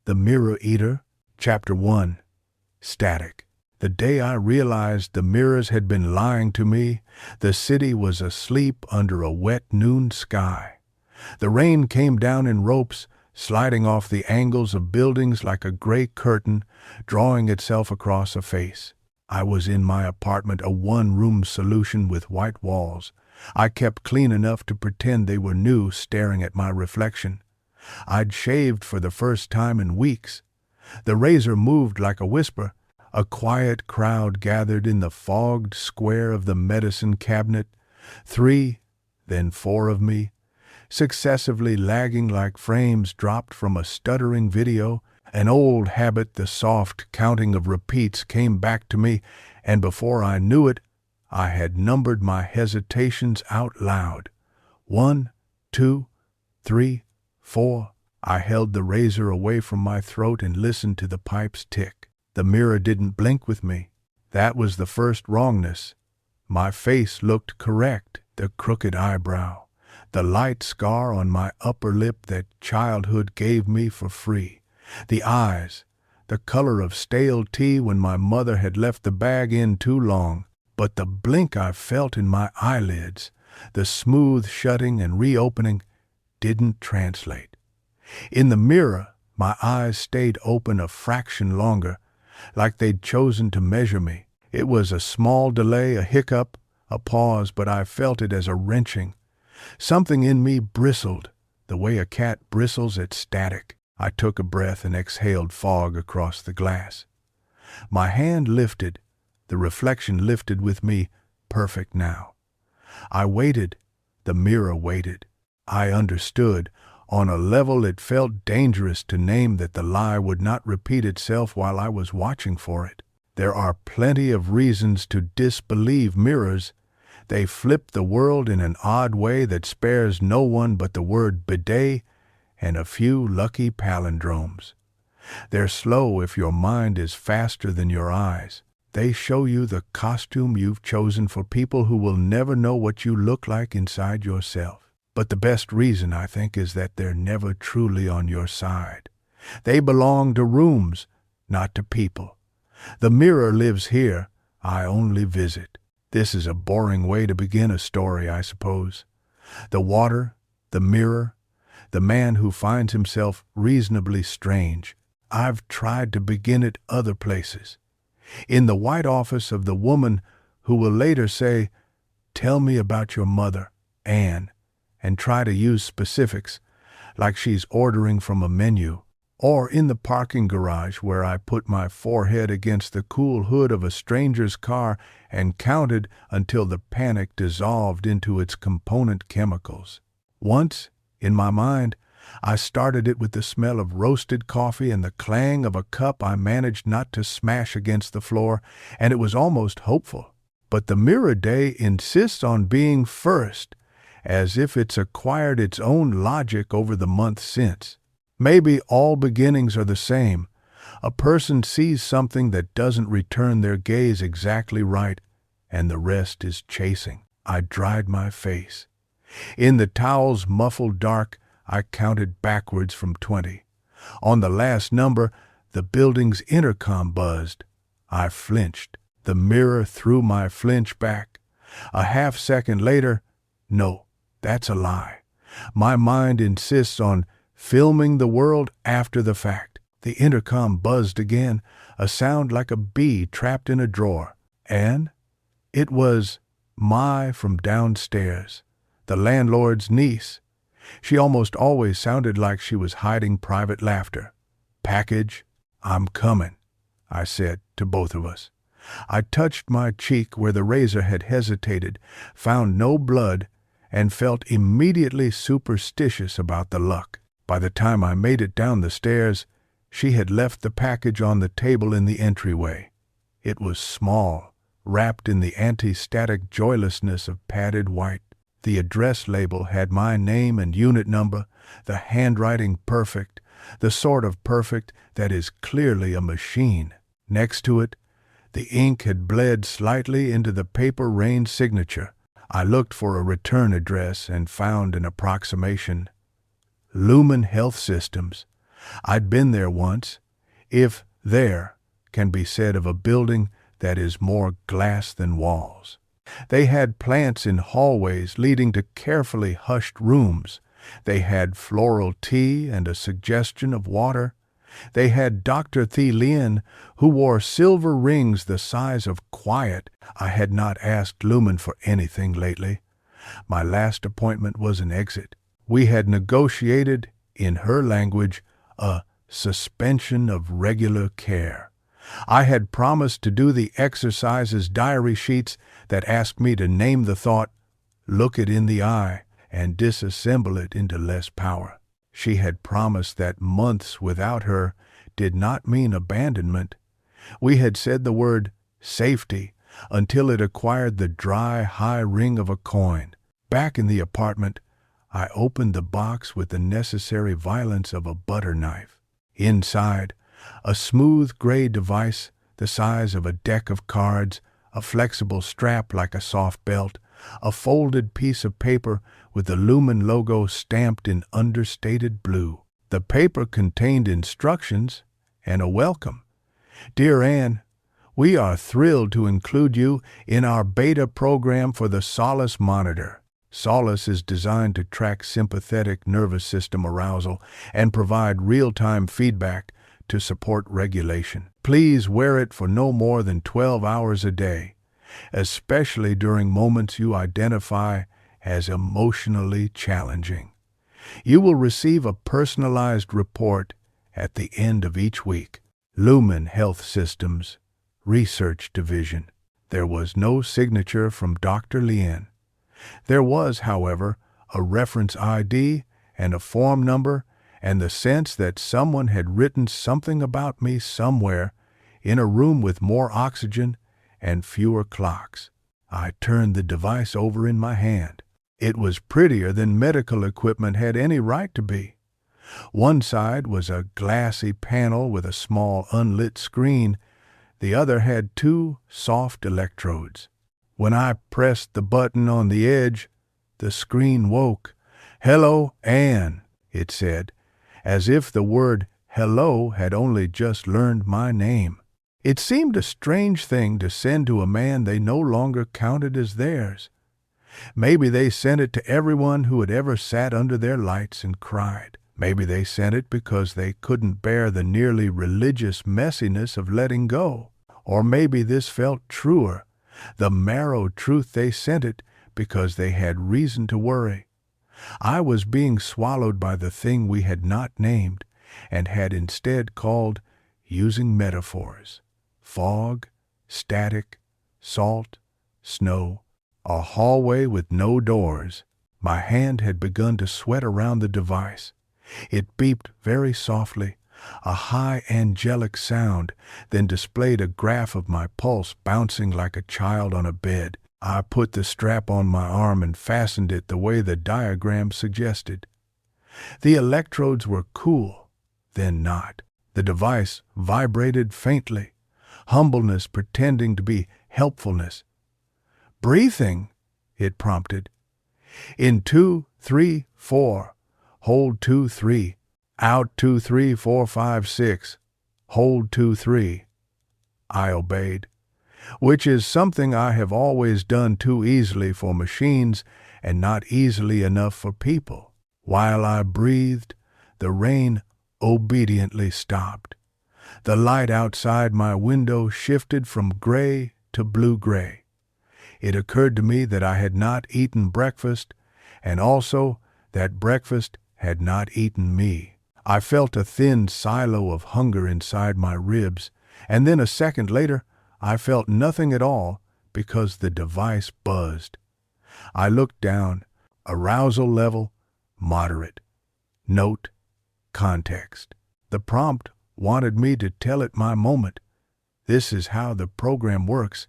The Mirror Eater, Chapter 1, Static. The day I realized the mirrors had been lying to me, the city was asleep under a wet noon sky. The rain came down in ropes, sliding off the angles of buildings like a gray curtain, drawing itself across a face. I was in my apartment, a one-room solution with white walls. I kept clean enough to pretend they were new, staring at my reflection. I'd shaved for the first time in weeks. The razor moved like a whisper. A quiet crowd gathered in the fogged square of the medicine cabinet. 3, then 4 of me, successively lagging like frames dropped from a stuttering video. An old habit, the soft counting of repeats, came back to me, and before I knew it, I had numbered my hesitations out loud. 1, 2, 3, 4. I held the razor away from my throat and listened to the pipes tick. The mirror didn't blink with me. That was the first wrongness. My face looked correct, the crooked eyebrow, the light scar on my upper lip that childhood gave me for free, the eyes, the color of stale tea when my mother had left the bag in too long. But the blink I felt in my eyelids, the smooth shutting and reopening, didn't translate. In the mirror, my eyes stayed open a fraction longer, like they'd chosen to measure me. It was a small delay, a hiccup, a pause, but I felt it as a wrenching. Something in me bristled, the way a cat bristles at static. I took a breath and exhaled fog across the glass. My hand lifted, the reflection lifted with me, perfect now. I waited, the mirror waited. I understood. On a level it felt dangerous to name that the lie would not repeat itself while I was watching for it. There are plenty of reasons to disbelieve mirrors. They flip the world in an odd way that spares no one but the word bidet and a few lucky palindromes. They're slow if your mind is faster than your eyes. They show you the costume you've chosen for people who will never know what you look like inside yourself. But the best reason, I think, is that they're never truly on your side. They belong to rooms, not to people. The mirror lives here. I only visit. This is a boring way to begin a story, I suppose. The water, the mirror, the man who finds himself reasonably strange. I've tried to begin it other places. In the white office of the woman who will later say, "Tell me about your mother, Anne," and try to use specifics, like she's ordering from a menu. Or in the parking garage where I put my forehead against the cool hood of a stranger's car and counted until the panic dissolved into its component chemicals. Once, in my mind, I started it with the smell of roasted coffee and the clang of a cup I managed not to smash against the floor, and it was almost hopeful. But the mirror day insists on being first, as if it's acquired its own logic over the months since. Maybe all beginnings are the same. A person sees something that doesn't return their gaze exactly right, and the rest is chasing. I dried my face. In the towel's muffled dark, I counted backwards from 20. On the last number, the building's intercom buzzed. I flinched. The mirror threw my flinch back. A half-second later, no, that's a lie. My mind insists on filming the world after the fact. The intercom buzzed again, a sound like a bee trapped in a drawer. And it was Mai from downstairs, the landlord's niece. She almost always sounded like she was hiding private laughter. "Package, I'm coming," I said to both of us. I touched my cheek where the razor had hesitated, found no blood, and felt immediately superstitious about the luck. By the time I made it down the stairs, she had left the package on the table in the entryway. It was small, wrapped in the anti-static joylessness of padded white. The address label had my name and unit number, the handwriting perfect, the sort of perfect that is clearly a machine. Next to it, the ink had bled slightly into the paper rain signature. I looked for a return address and found an approximation. Lumen Health Systems, I'd been there once, if there can be said of a building that is more glass than walls. They had plants in hallways leading to carefully hushed rooms. They had floral tea and a suggestion of water. They had Dr. Thi Lien, who wore silver rings the size of quiet. I had not asked Lumen for anything lately. My last appointment was an exit. We had negotiated, in her language, a suspension of regular care. I had promised to do the exercises diary sheets that asked me to name the thought, look it in the eye, and disassemble it into less power. She had promised that months without her did not mean abandonment. We had said the word safety until it acquired the dry, high ring of a coin. Back in the apartment, I opened the box with the necessary violence of a butter knife. Inside, a smooth gray device the size of a deck of cards, a flexible strap like a soft belt, a folded piece of paper with the Lumen logo stamped in understated blue. The paper contained instructions and a welcome. Dear Anne, we are thrilled to include you in our beta program for the Solace monitor. Solace is designed to track sympathetic nervous system arousal and provide real-time feedback to support regulation. Please wear it for no more than 12 hours a day, especially during moments you identify as emotionally challenging. You will receive a personalized report at the end of each week. Lumen Health Systems, Research Division. There was no signature from Dr. Lien. There was, however, a reference ID and a form number and the sense that someone had written something about me somewhere in a room with more oxygen and fewer clocks. I turned the device over in my hand. It was prettier than medical equipment had any right to be. One side was a glassy panel with a small unlit screen. The other had two soft electrodes. When I pressed the button on the edge, the screen woke. "Hello, Anne," it said, as if the word hello had only just learned my name. It seemed a strange thing to send to a man they no longer counted as theirs. Maybe they sent it to everyone who had ever sat under their lights and cried. Maybe they sent it because they couldn't bear the nearly religious messiness of letting go. Or maybe this felt truer, the marrow truth they sent it because they had reason to worry. I was being swallowed by the thing we had not named and had instead called, using metaphors, fog, static, salt, snow, a hallway with no doors. My hand had begun to sweat around the device. It beeped very softly, a high angelic sound, then displayed a graph of my pulse bouncing like a child on a bed. I put the strap on my arm and fastened it the way the diagram suggested. The electrodes were cool, then not. The device vibrated faintly, humbleness pretending to be helpfulness. "Breathing," it prompted. "In 2, 3, 4. Hold 2, 3. Out 2, 3, 4, 5, 6. Hold 2, 3. I obeyed, which is something I have always done too easily for machines and not easily enough for people. While I breathed, the rain obediently stopped. The light outside my window shifted from gray to blue-gray. It occurred to me that I had not eaten breakfast, and also that breakfast had not eaten me. I felt a thin silo of hunger inside my ribs, and then a second later, I felt nothing at all because the device buzzed. I looked down, arousal level, moderate. Note, context. The prompt wanted me to tell it my moment. This is how the program works.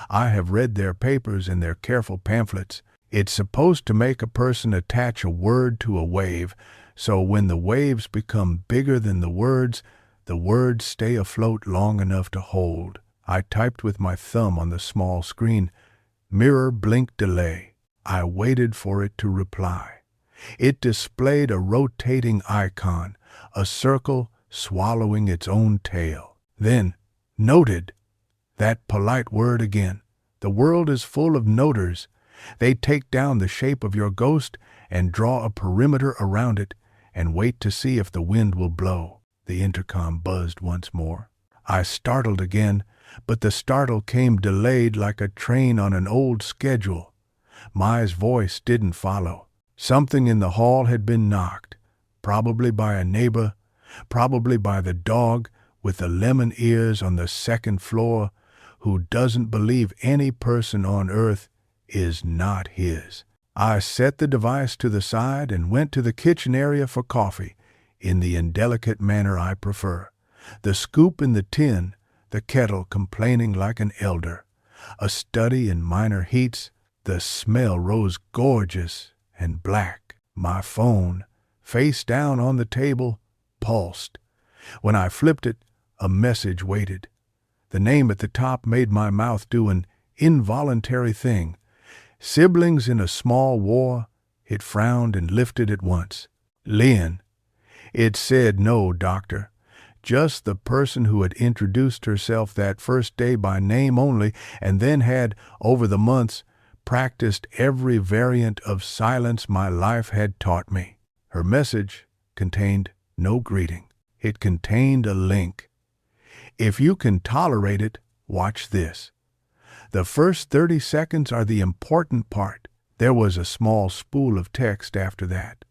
I have read their papers and their careful pamphlets. It's supposed to make a person attach a word to a wave, so when the waves become bigger than the words stay afloat long enough to hold. I typed with my thumb on the small screen. Mirror blink delay. I waited for it to reply. It displayed a rotating icon, a circle swallowing its own tail. Then, noted, that polite word again. The world is full of noters. They take down the shape of your ghost and draw a perimeter around it and wait to see if the wind will blow. The intercom buzzed once more. I startled again, but the startle came delayed like a train on an old schedule. Mai's voice didn't follow. Something in the hall had been knocked, probably by a neighbor, probably by the dog with the lemon ears on the second floor, who doesn't believe any person on earth is not his. I set the device to the side and went to the kitchen area for coffee, in the indelicate manner I prefer. The scoop in the tin, the kettle complaining like an elder, a study in minor heats. The smell rose gorgeous and black. My phone, face down on the table, pulsed. When I flipped it, a message waited. The name at the top made my mouth do an involuntary thing. Siblings in a small war. It frowned and lifted at once. Lynn. It said no, doctor. Just the person who had introduced herself that first day by name only, and then had, over the months, practiced every variant of silence my life had taught me. Her message contained no greeting. It contained a link. If you can tolerate it, watch this. The first 30 seconds are the important part. There was a small spool of text after that.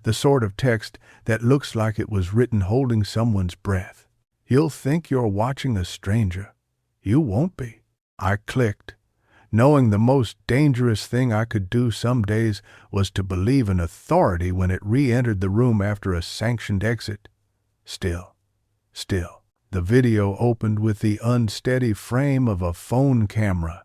The sort of text that looks like it was written holding someone's breath. You'll think you're watching a stranger. You won't be. I clicked, knowing the most dangerous thing I could do some days was to believe in authority when it re-entered the room after a sanctioned exit. Still. The video opened with the unsteady frame of a phone camera.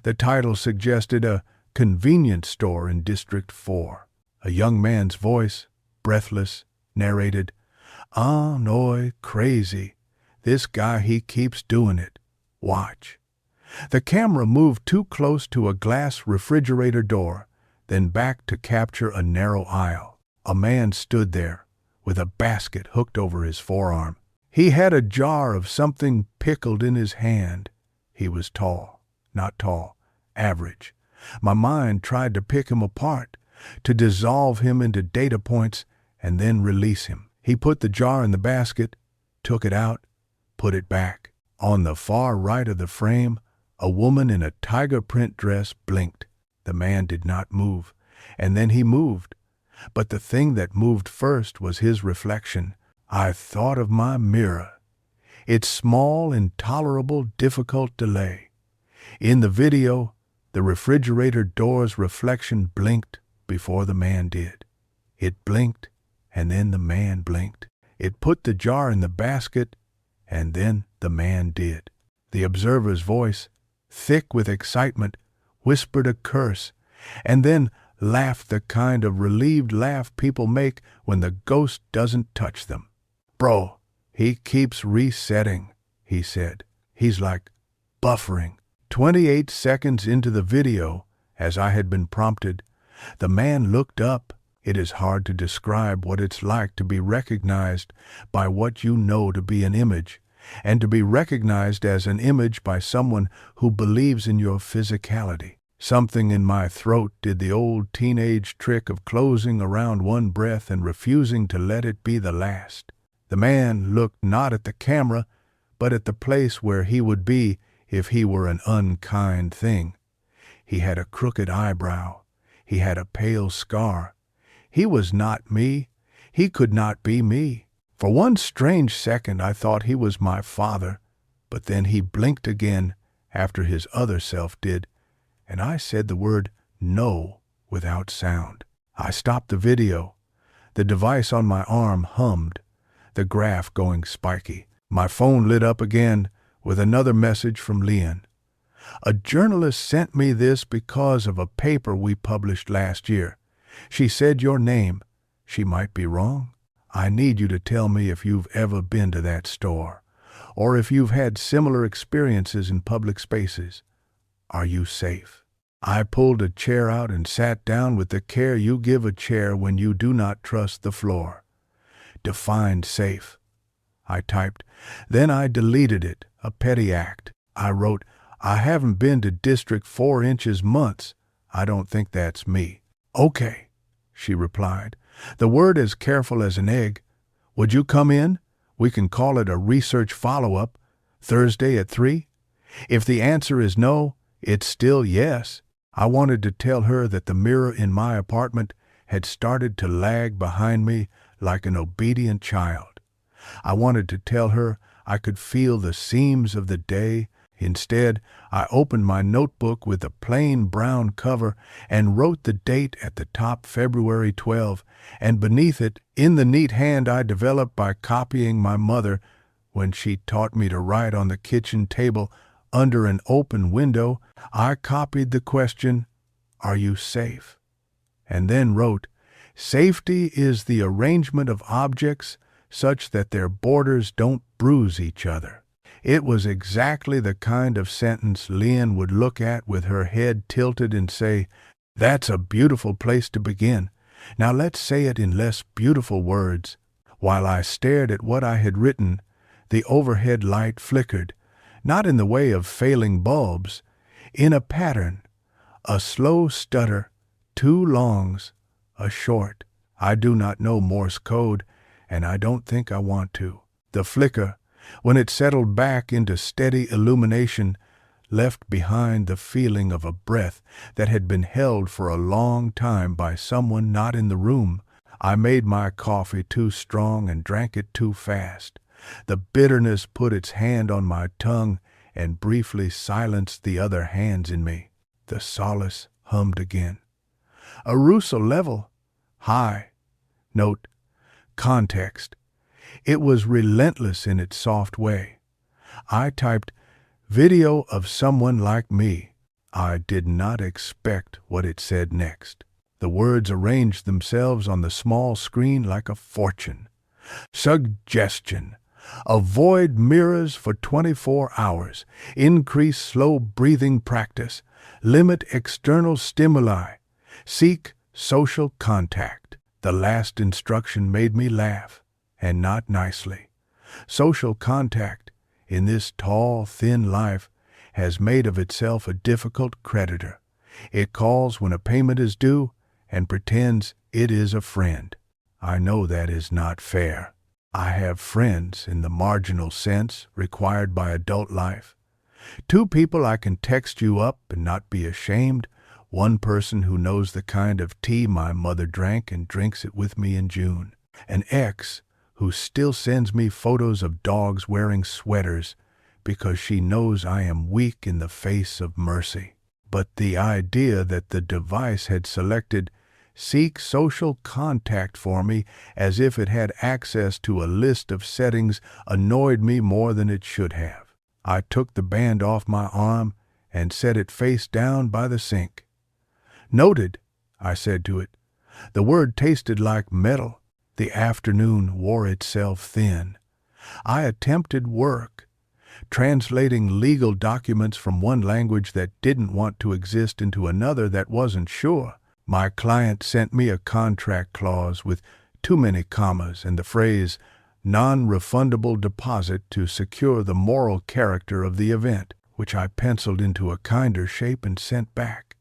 The title suggested a convenience store in District 4. A young man's voice, breathless, narrated, "Ah, no, crazy. This guy, he keeps doing it. Watch." The camera moved too close to a glass refrigerator door, then back to capture a narrow aisle. A man stood there, with a basket hooked over his forearm. He had a jar of something pickled in his hand. He was tall, not tall, average. My mind tried to pick him apart, to dissolve him into data points and then release him. He put the jar in the basket, took it out, put it back. On the far right of the frame, a woman in a tiger print dress blinked. The man did not move, and then he moved. But the thing that moved first was his reflection. I thought of my mirror, its small, intolerable, difficult delay. In the video, the refrigerator door's reflection blinked before the man did. It blinked, and then the man blinked. It put the jar in the basket, and then the man did. The observer's voice, thick with excitement, whispered a curse, and then laughed the kind of relieved laugh people make when the ghost doesn't touch them. "Bro, he keeps resetting," he said. "He's like buffering." 28 seconds into the video, as I had been prompted, the man looked up. It is hard to describe what it's like to be recognized by what you know to be an image, and to be recognized as an image by someone who believes in your physicality. Something in my throat did the old teenage trick of closing around one breath and refusing to let it be the last. The man looked not at the camera, but at the place where he would be if he were an unkind thing. He had a crooked eyebrow. He had a pale scar. He was not me. He could not be me. For one strange second I thought he was my father, but then he blinked again after his other self did, and I said the word no without sound. I stopped the video. The device on my arm hummed, the graph going spiky. My phone lit up again with another message from Leon. "A journalist sent me this because of a paper we published last year. She said your name. She might be wrong. I need you to tell me if you've ever been to that store, or if you've had similar experiences in public spaces. Are you safe?" I pulled a chair out and sat down with the care you give a chair when you do not trust the floor. Defined safe. I typed. Then I deleted it, a petty act. I wrote, I haven't been to District 4 inches months. I don't think that's me. Okay, she replied. The word as careful as an egg. Would you come in? We can call it a research follow-up. Thursday at 3? If the answer is no, it's still yes. I wanted to tell her that the mirror in my apartment had started to lag behind me like an obedient child. I wanted to tell her I could feel the seams of the day. Instead, I opened my notebook with a plain brown cover and wrote the date at the top, February 12, and beneath it, in the neat hand I developed by copying my mother when she taught me to write on the kitchen table under an open window, I copied the question, "Are you safe?" and then wrote, "Safety is the arrangement of objects such that their borders don't bruise each other." It was exactly the kind of sentence Lynn would look at with her head tilted and say, "That's a beautiful place to begin. Now let's say it in less beautiful words." While I stared at what I had written, the overhead light flickered, not in the way of failing bulbs, in a pattern, a slow stutter, 2 longs, a short. I do not know Morse code, and I don't think I want to. The flicker, when it settled back into steady illumination, left behind the feeling of a breath that had been held for a long time by someone not in the room. I made my coffee too strong and drank it too fast. The bitterness put its hand on my tongue and briefly silenced the other hands in me. The Solace hummed again. Arousal level, high. Note, context. It was relentless in its soft way. I typed, video of someone like me. I did not expect what it said next. The words arranged themselves on the small screen like a fortune. Suggestion. Avoid mirrors for 24 hours. Increase slow breathing practice. Limit external stimuli. Seek social contact. The last instruction made me laugh, and not nicely. Social contact, in this tall, thin life, has made of itself a difficult creditor. It calls when a payment is due and pretends it is a friend. I know that is not fair. I have friends in the marginal sense required by adult life. 2 people I can text you up and not be ashamed. 1 person who knows the kind of tea my mother drank and drinks it with me in June. An ex who still sends me photos of dogs wearing sweaters because she knows I am weak in the face of mercy. But the idea that the device had selected seek social contact for me as if it had access to a list of settings annoyed me more than it should have. I took the band off my arm and set it face down by the sink. Noted, I said to it. The word tasted like metal. The afternoon wore itself thin. I attempted work, translating legal documents from one language that didn't want to exist into another that wasn't sure. My client sent me a contract clause with too many commas and the phrase non-refundable deposit to secure the moral character of the event, which I penciled into a kinder shape and sent back.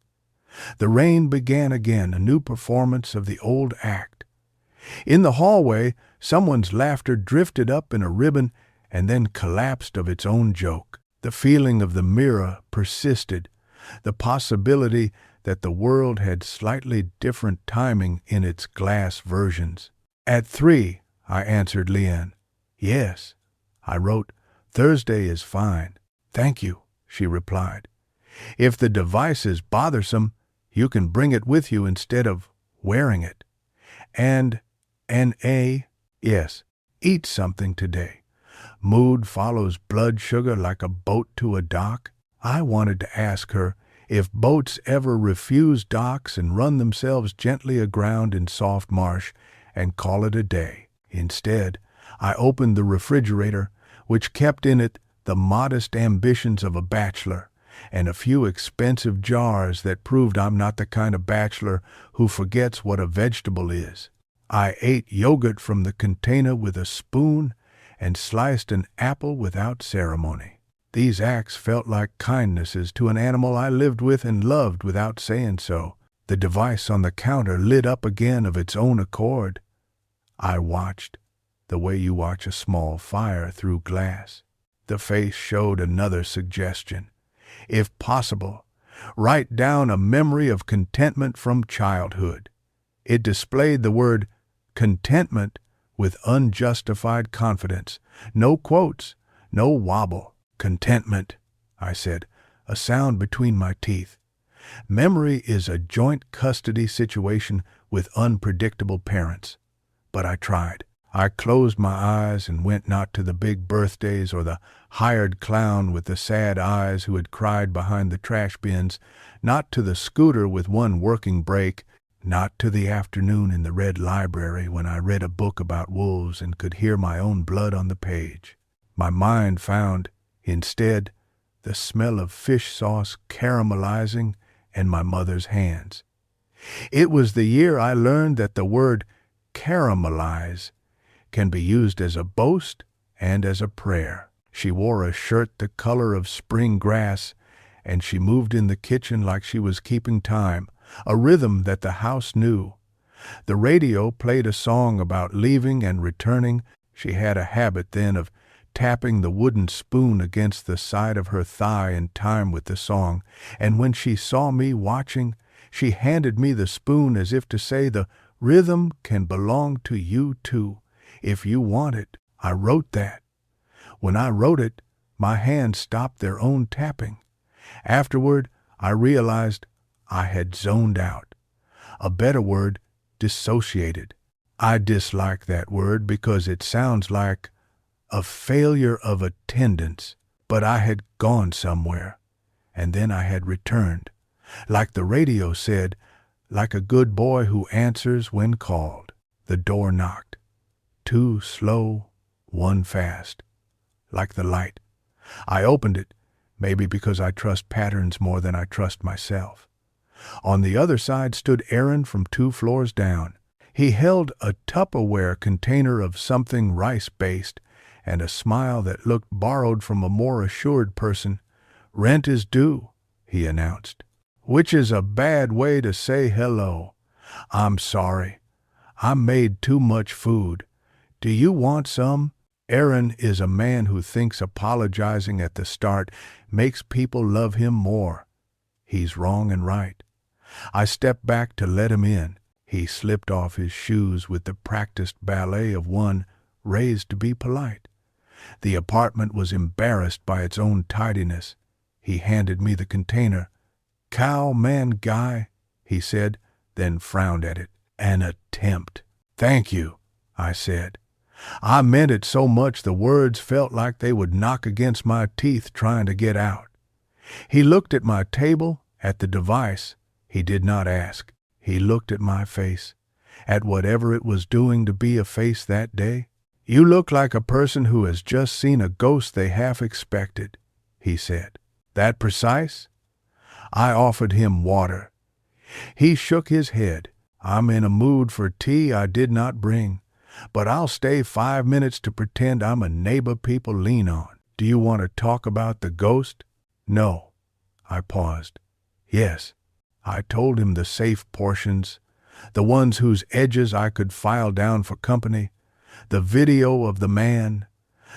The rain began again, a new performance of the old act. In the hallway, someone's laughter drifted up in a ribbon and then collapsed of its own joke. The feeling of the mirror persisted, the possibility that the world had slightly different timing in its glass versions. At 3, I answered Leanne. Yes, I wrote, Thursday is fine. Thank you, she replied. If the device is bothersome, you can bring it with you instead of wearing it. And yes, eat something today. Mood follows blood sugar like a boat to a dock. I wanted to ask her if boats ever refuse docks and run themselves gently aground in soft marsh and call it a day. Instead, I opened the refrigerator, which kept in it the modest ambitions of a bachelor and a few expensive jars that proved I'm not the kind of bachelor who forgets what a vegetable is. I ate yogurt from the container with a spoon and sliced an apple without ceremony. These acts felt like kindnesses to an animal I lived with and loved without saying so. The device on the counter lit up again of its own accord. I watched, the way you watch a small fire through glass. The face showed another suggestion. If possible, write down a memory of contentment from childhood. It displayed the word contentment with unjustified confidence. No quotes, no wobble. Contentment, I said, a sound between my teeth. Memory is a joint custody situation with unpredictable parents. But I tried. I closed my eyes and went not to the big birthdays or the hired clown with the sad eyes who had cried behind the trash bins, not to the scooter with one working brake, not to the afternoon in the red library when I read a book about wolves and could hear my own blood on the page. My mind found, instead, the smell of fish sauce caramelizing and my mother's hands. It was the year I learned that the word caramelize can be used as a boast and as a prayer. She wore a shirt the color of spring grass, and she moved in the kitchen like she was keeping time, a rhythm that the house knew. The radio played a song about leaving and returning. She had a habit then of tapping the wooden spoon against the side of her thigh in time with the song, and when she saw me watching, she handed me the spoon as if to say, the rhythm can belong to you too, if you want it. I wrote that. When I wrote it, my hands stopped their own tapping. Afterward, I realized I had zoned out. A better word, dissociated. I dislike that word because it sounds like a failure of attendance, but I had gone somewhere, and then I had returned. Like the radio said, like a good boy who answers when called. The door knocked. 2 slow, 1 fast. Like the light. I opened it, maybe because I trust patterns more than I trust myself. On the other side stood Aaron from 2 floors down. He held a Tupperware container of something rice-based and a smile that looked borrowed from a more assured person. "Rent is due," he announced, which is a bad way to say hello. "I'm sorry. I made too much food. Do you want some?" Aaron is a man who thinks apologizing at the start makes people love him more. He's wrong and right. I stepped back to let him in. He slipped off his shoes with the practiced ballet of one raised to be polite. The apartment was embarrassed by its own tidiness. He handed me the container. "Cow man guy," he said, then frowned at it. "An attempt." "Thank you," I said. I meant it so much the words felt like they would knock against my teeth trying to get out. He looked at my table, at the device. He did not ask. He looked at my face, at whatever it was doing to be a face that day. "You look like a person who has just seen a ghost they half expected," he said. "That precise?" I offered him water. He shook his head. "I'm in a mood for tea I did not bring, but I'll stay 5 minutes to pretend I'm a neighbor people lean on. Do you want to talk about the ghost?" "No." I paused. "Yes." I told him the safe portions, the ones whose edges I could file down for company, the video of the man,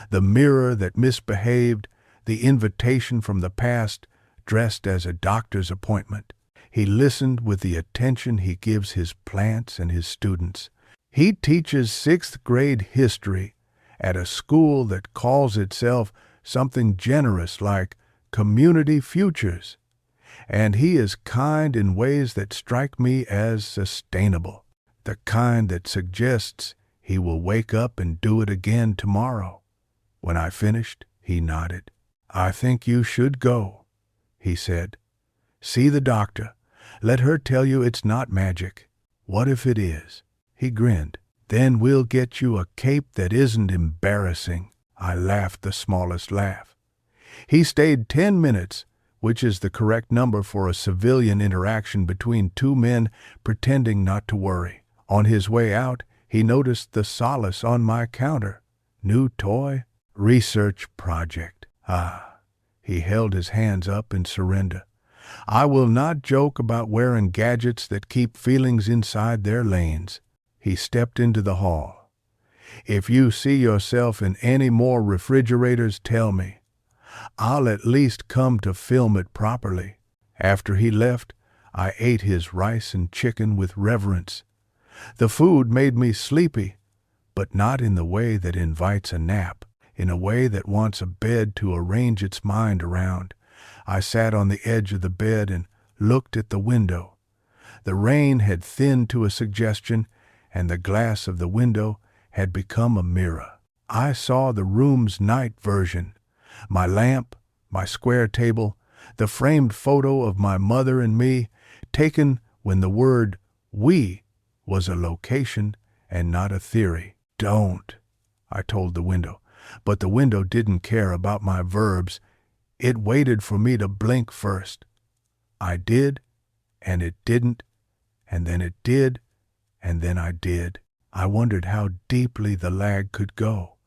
the mirror that misbehaved, the invitation from the past dressed as a doctor's appointment. He listened with the attention he gives his plants and his students. He teaches 6th grade history at a school that calls itself something generous like Community Futures, and he is kind in ways that strike me as sustainable, the kind that suggests he will wake up and do it again tomorrow. When I finished, he nodded. "I think you should go," he said. "See the doctor. Let her tell you it's not magic. What if it is?" He grinned. "Then we'll get you a cape that isn't embarrassing." I laughed the smallest laugh. He stayed 10 minutes, which is the correct number for a civilian interaction between 2 men pretending not to worry. On his way out, He noticed the Solace on my counter. New toy? Research project. Ah. He held his hands up in surrender. I will not joke about wearing gadgets that keep feelings inside their lanes. He stepped into the hall. If you see yourself in any more refrigerators, tell me. I'll at least come to film it properly. After he left, I ate his rice and chicken with reverence. The food made me sleepy, but not in the way that invites a nap, in a way that wants a bed to arrange its mind around. I sat on the edge of the bed and looked at the window. The rain had thinned to a suggestion, and the glass of the window had become a mirror. I saw the room's night version. My lamp, my square table, the framed photo of my mother and me, taken when the word "we" was a location and not a theory. Don't, I told the window, but the window didn't care about my verbs. It waited for me to blink first. I did, and it didn't, and then it did, and then I did. I wondered how deeply the lag could go.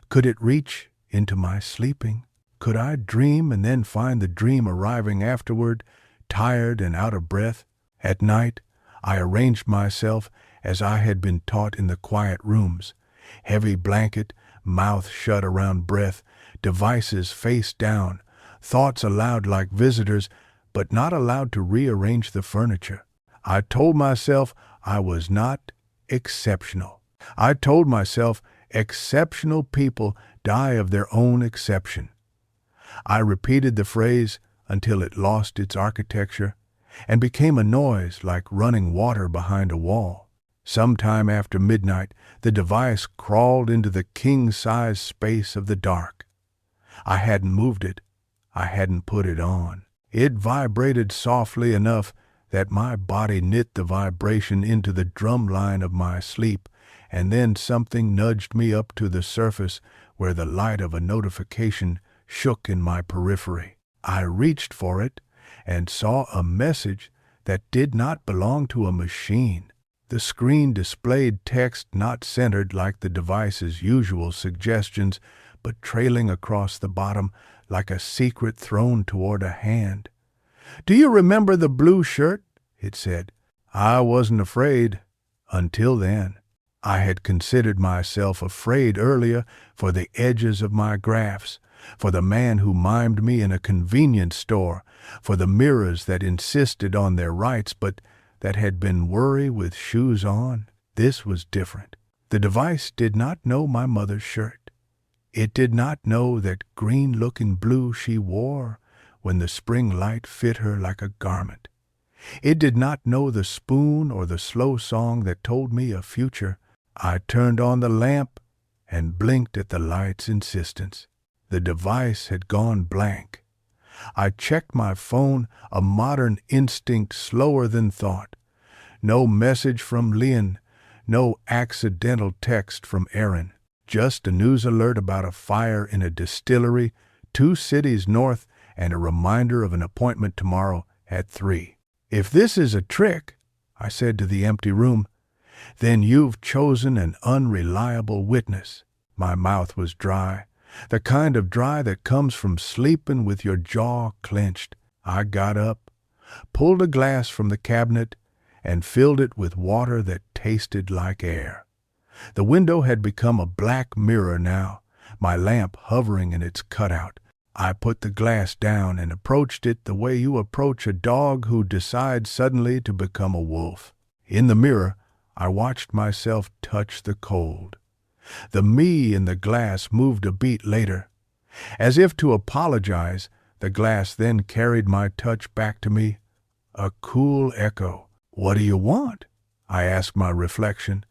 Could it reach into my sleeping? Could I dream and then find the dream arriving afterward, tired and out of breath? At night, I arranged myself as I had been taught in the quiet rooms. Heavy blanket, mouth shut around breath, devices face down, thoughts allowed like visitors, but not allowed to rearrange the furniture. I told myself I was not exceptional. I told myself exceptional people die of their own exception. I repeated the phrase until it lost its architecture and became a noise like running water behind a wall. Sometime after midnight, the device crawled into the king-size space of the dark. I hadn't moved it. I hadn't put it on. It vibrated softly enough that my body knit the vibration into the drumline of my sleep, and then something nudged me up to the surface where the light of a notification shook in my periphery. I reached for it and saw a message that did not belong to a machine. The screen displayed text not centered like the device's usual suggestions, but trailing across the bottom like a secret thrown toward a hand. "Do you remember the blue shirt?" it said. I wasn't afraid until then. I had considered myself afraid earlier for the edges of my graphs, for the man who mimed me in a convenience store, for the mirrors that insisted on their rights but that had been worry with shoes on. This was different. The device did not know my mother's shirt. It did not know that green-looking blue she wore when the spring light fit her like a garment. It did not know the spoon or the slow song that told me a future. I turned on the lamp and blinked at the light's insistence. The device had gone blank. I checked my phone, a modern instinct slower than thought. No message from Leon, no accidental text from Aaron. Just a news alert about a fire in a distillery 2 cities north and a reminder of an appointment tomorrow at 3. "If this is a trick," I said to the empty room, "then you've chosen an unreliable witness." My mouth was dry, the kind of dry that comes from sleeping with your jaw clenched. I got up, pulled a glass from the cabinet, and filled it with water that tasted like air. The window had become a black mirror now, my lamp hovering in its cutout. I put the glass down and approached it the way you approach a dog who decides suddenly to become a wolf. In the mirror, I watched myself touch the cold. The me in the glass moved a beat later. As if to apologize, the glass then carried my touch back to me, a cool echo. "What do you want?" I asked my reflection.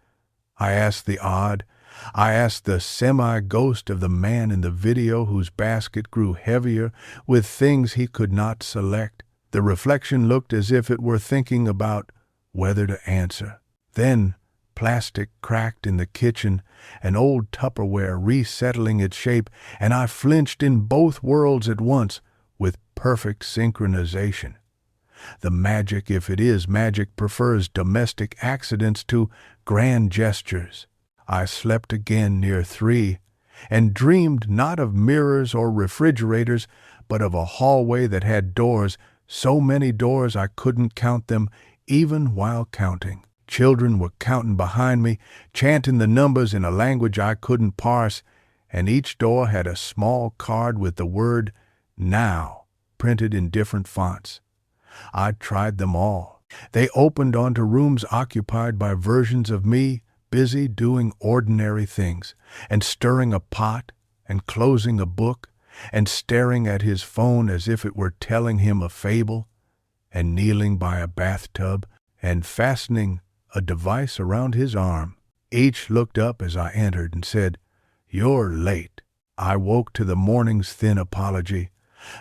I asked the odd. I asked the semi-ghost of the man in the video whose basket grew heavier with things he could not select. The reflection looked as if it were thinking about whether to answer. Then plastic cracked in the kitchen, an old Tupperware resettling its shape, and I flinched in both worlds at once with perfect synchronization. The magic, if it is magic, prefers domestic accidents to grand gestures. I slept again near 3, and dreamed not of mirrors or refrigerators, but of a hallway that had doors, so many doors I couldn't count them, even while counting. Children were counting behind me, chanting the numbers in a language I couldn't parse, and each door had a small card with the word "Now" printed in different fonts. I tried them all. They opened onto rooms occupied by versions of me, busy doing ordinary things, and stirring a pot, and closing a book, and staring at his phone as if it were telling him a fable, and kneeling by a bathtub, and fastening a device around his arm. Each looked up as I entered and said, "You're late." I woke to the morning's thin apology.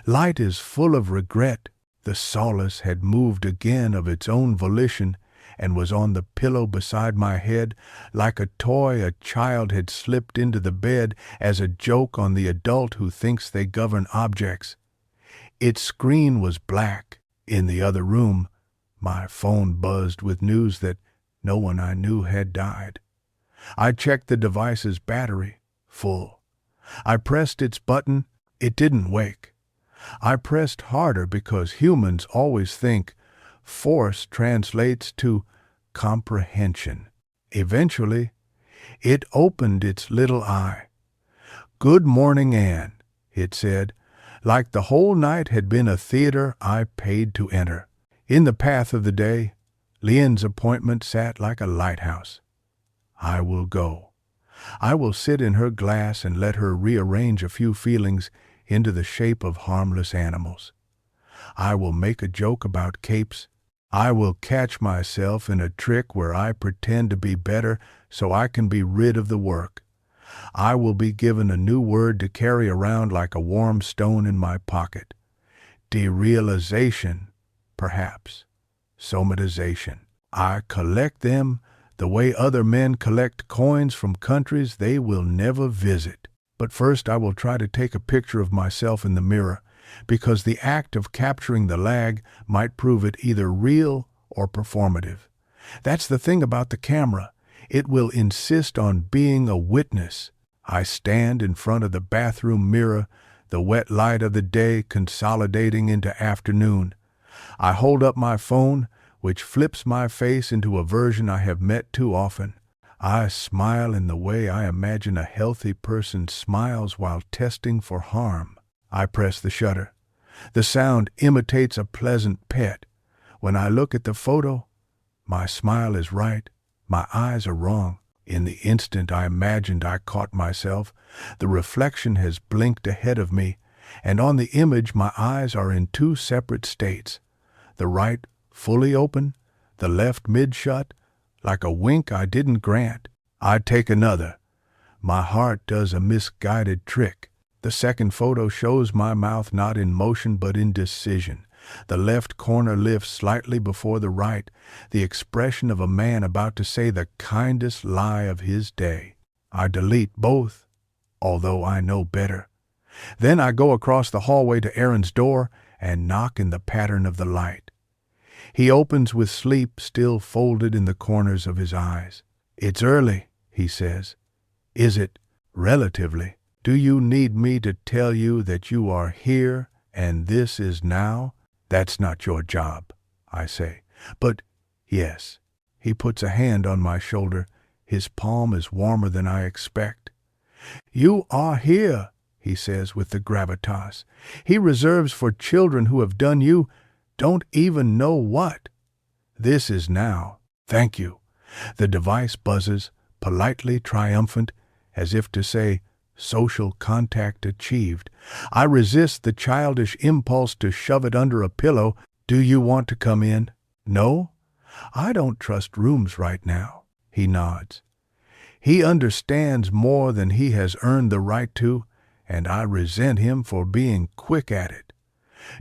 Light is full of regret. The Solace had moved again of its own volition, and was on the pillow beside my head, like a toy a child had slipped into the bed as a joke on the adult who thinks they govern objects. Its screen was black. In the other room, my phone buzzed with news that no one I knew had died. I checked the device's battery, full. I pressed its button. It didn't wake. I pressed harder because humans always think force translates to comprehension. Eventually, it opened its little eye. "Good morning, Anne," it said, like the whole night had been a theater I paid to enter. In the path of the day, Lien's appointment sat like a lighthouse. I will go. I will sit in her glass and let her rearrange a few feelings into the shape of harmless animals. I will make a joke about capes. I will catch myself in a trick where I pretend to be better so I can be rid of the work. I will be given a new word to carry around like a warm stone in my pocket. Derealization, perhaps. Somatization. I collect them the way other men collect coins from countries they will never visit. But first I will try to take a picture of myself in the mirror, because the act of capturing the lag might prove it either real or performative. That's the thing about the camera. It will insist on being a witness. I stand in front of the bathroom mirror, the wet light of the day consolidating into afternoon. I hold up my phone, which flips my face into a version I have met too often. I smile in the way I imagine a healthy person smiles while testing for harm. I press the shutter. The sound imitates a pleasant pet. When I look at the photo, my smile is right, my eyes are wrong. In the instant I imagined I caught myself, the reflection has blinked ahead of me, and on the image my eyes are in 2 separate states. The right fully open, the left mid-shut, like a wink I didn't grant. I take another. My heart does a misguided trick. The second photo shows my mouth not in motion but in decision. The left corner lifts slightly before the right, the expression of a man about to say the kindest lie of his day. I delete both, although I know better. Then I go across the hallway to Aaron's door and knock in the pattern of the light. He opens with sleep still folded in the corners of his eyes. "It's early," he says. "Is it, relatively? Do you need me to tell you that you are here and this is now?" "That's not your job," I say. "But yes." He puts a hand on my shoulder. His palm is warmer than I expect. "You are here," he says with the gravitas he reserves for children who have done you don't even know what. "This is now. Thank you." The device buzzes, politely triumphant, as if to say, social contact achieved. I resist the childish impulse to shove it under a pillow. "Do you want to come in?" "No, I don't trust rooms right now." He nods. He understands more than he has earned the right to, and I resent him for being quick at it.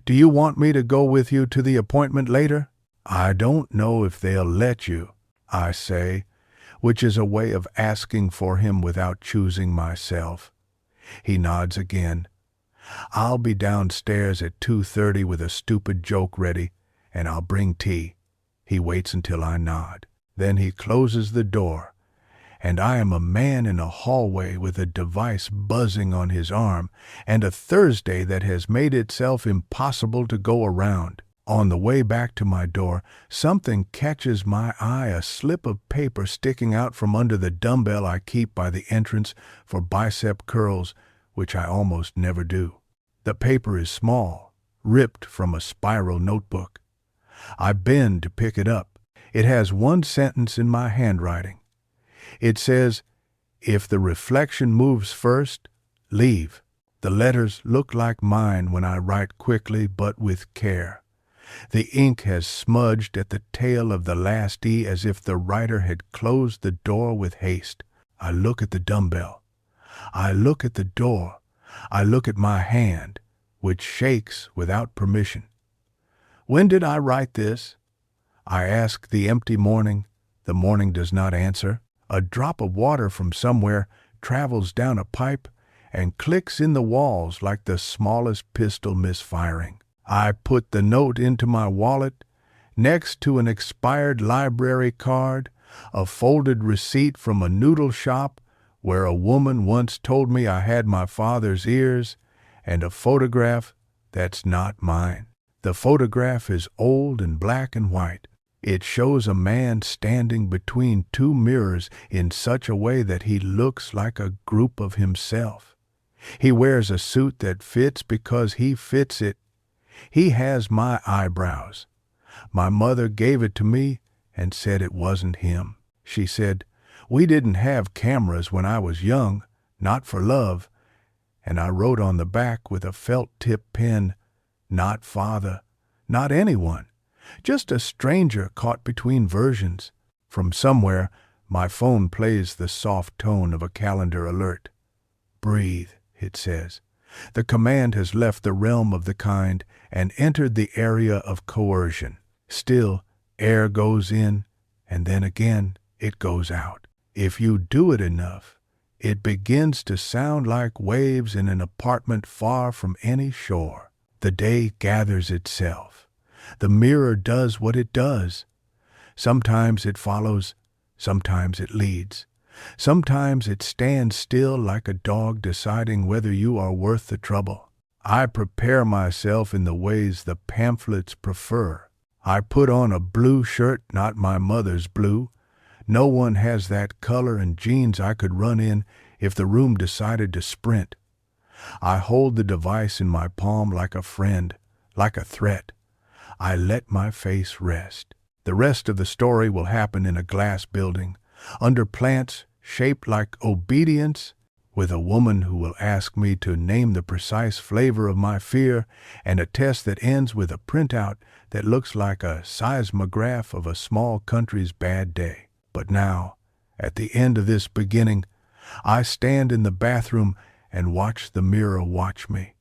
"Do you want me to go with you to the appointment later?" "I don't know if they'll let you," I say, which is a way of asking for him without choosing myself. He nods again. "I'll be downstairs at 2:30 with a stupid joke ready, and I'll bring tea. He waits until I nod. Then he closes the door, and I am a man in a hallway with a device buzzing on his arm and a Thursday that has made itself impossible to go around. On the way back to my door, something catches my eye, a slip of paper sticking out from under the dumbbell I keep by the entrance for bicep curls, which I almost never do. The paper is small, ripped from a spiral notebook. I bend to pick it up. It has one sentence in my handwriting. It says, "If the reflection moves first, leave." The letters look like mine when I write quickly but with care. The ink has smudged at the tail of the last E as if the writer had closed the door with haste. I look at the dumbbell. I look at the door. I look at my hand, which shakes without permission. When did I write this? I ask the empty morning. The morning does not answer. A drop of water from somewhere travels down a pipe and clicks in the walls like the smallest pistol misfiring. I put the note into my wallet, next to an expired library card, a folded receipt from a noodle shop where a woman once told me I had my father's ears, and a photograph that's not mine. The photograph is old and black and white. It shows a man standing between two mirrors in such a way that he looks like a group of himself. He wears a suit that fits because he fits it. He has my eyebrows. My mother gave it to me and said it wasn't him. She said, "We didn't have cameras when I was young, not for love." And I wrote on the back with a felt-tip pen, "Not father, not anyone, just a stranger caught between versions." From somewhere, my phone plays the soft tone of a calendar alert. "Breathe," it says. The command has left the realm of the kind and entered the area of coercion. Still, air goes in, and then again it goes out. If you do it enough, it begins to sound like waves in an apartment far from any shore. The day gathers itself. The mirror does what it does. Sometimes it follows, sometimes it leads. Sometimes it stands still like a dog deciding whether you are worth the trouble. I prepare myself in the ways the pamphlets prefer. I put on a blue shirt, not my mother's blue. No one has that color and jeans I could run in if the room decided to sprint. I hold the device in my palm like a friend, like a threat. I let my face rest. The rest of the story will happen in a glass building, under plants shaped like obedience, with a woman who will ask me to name the precise flavor of my fear, and a test that ends with a printout that looks like a seismograph of a small country's bad day. But now, at the end of this beginning, I stand in the bathroom and watch the mirror watch me.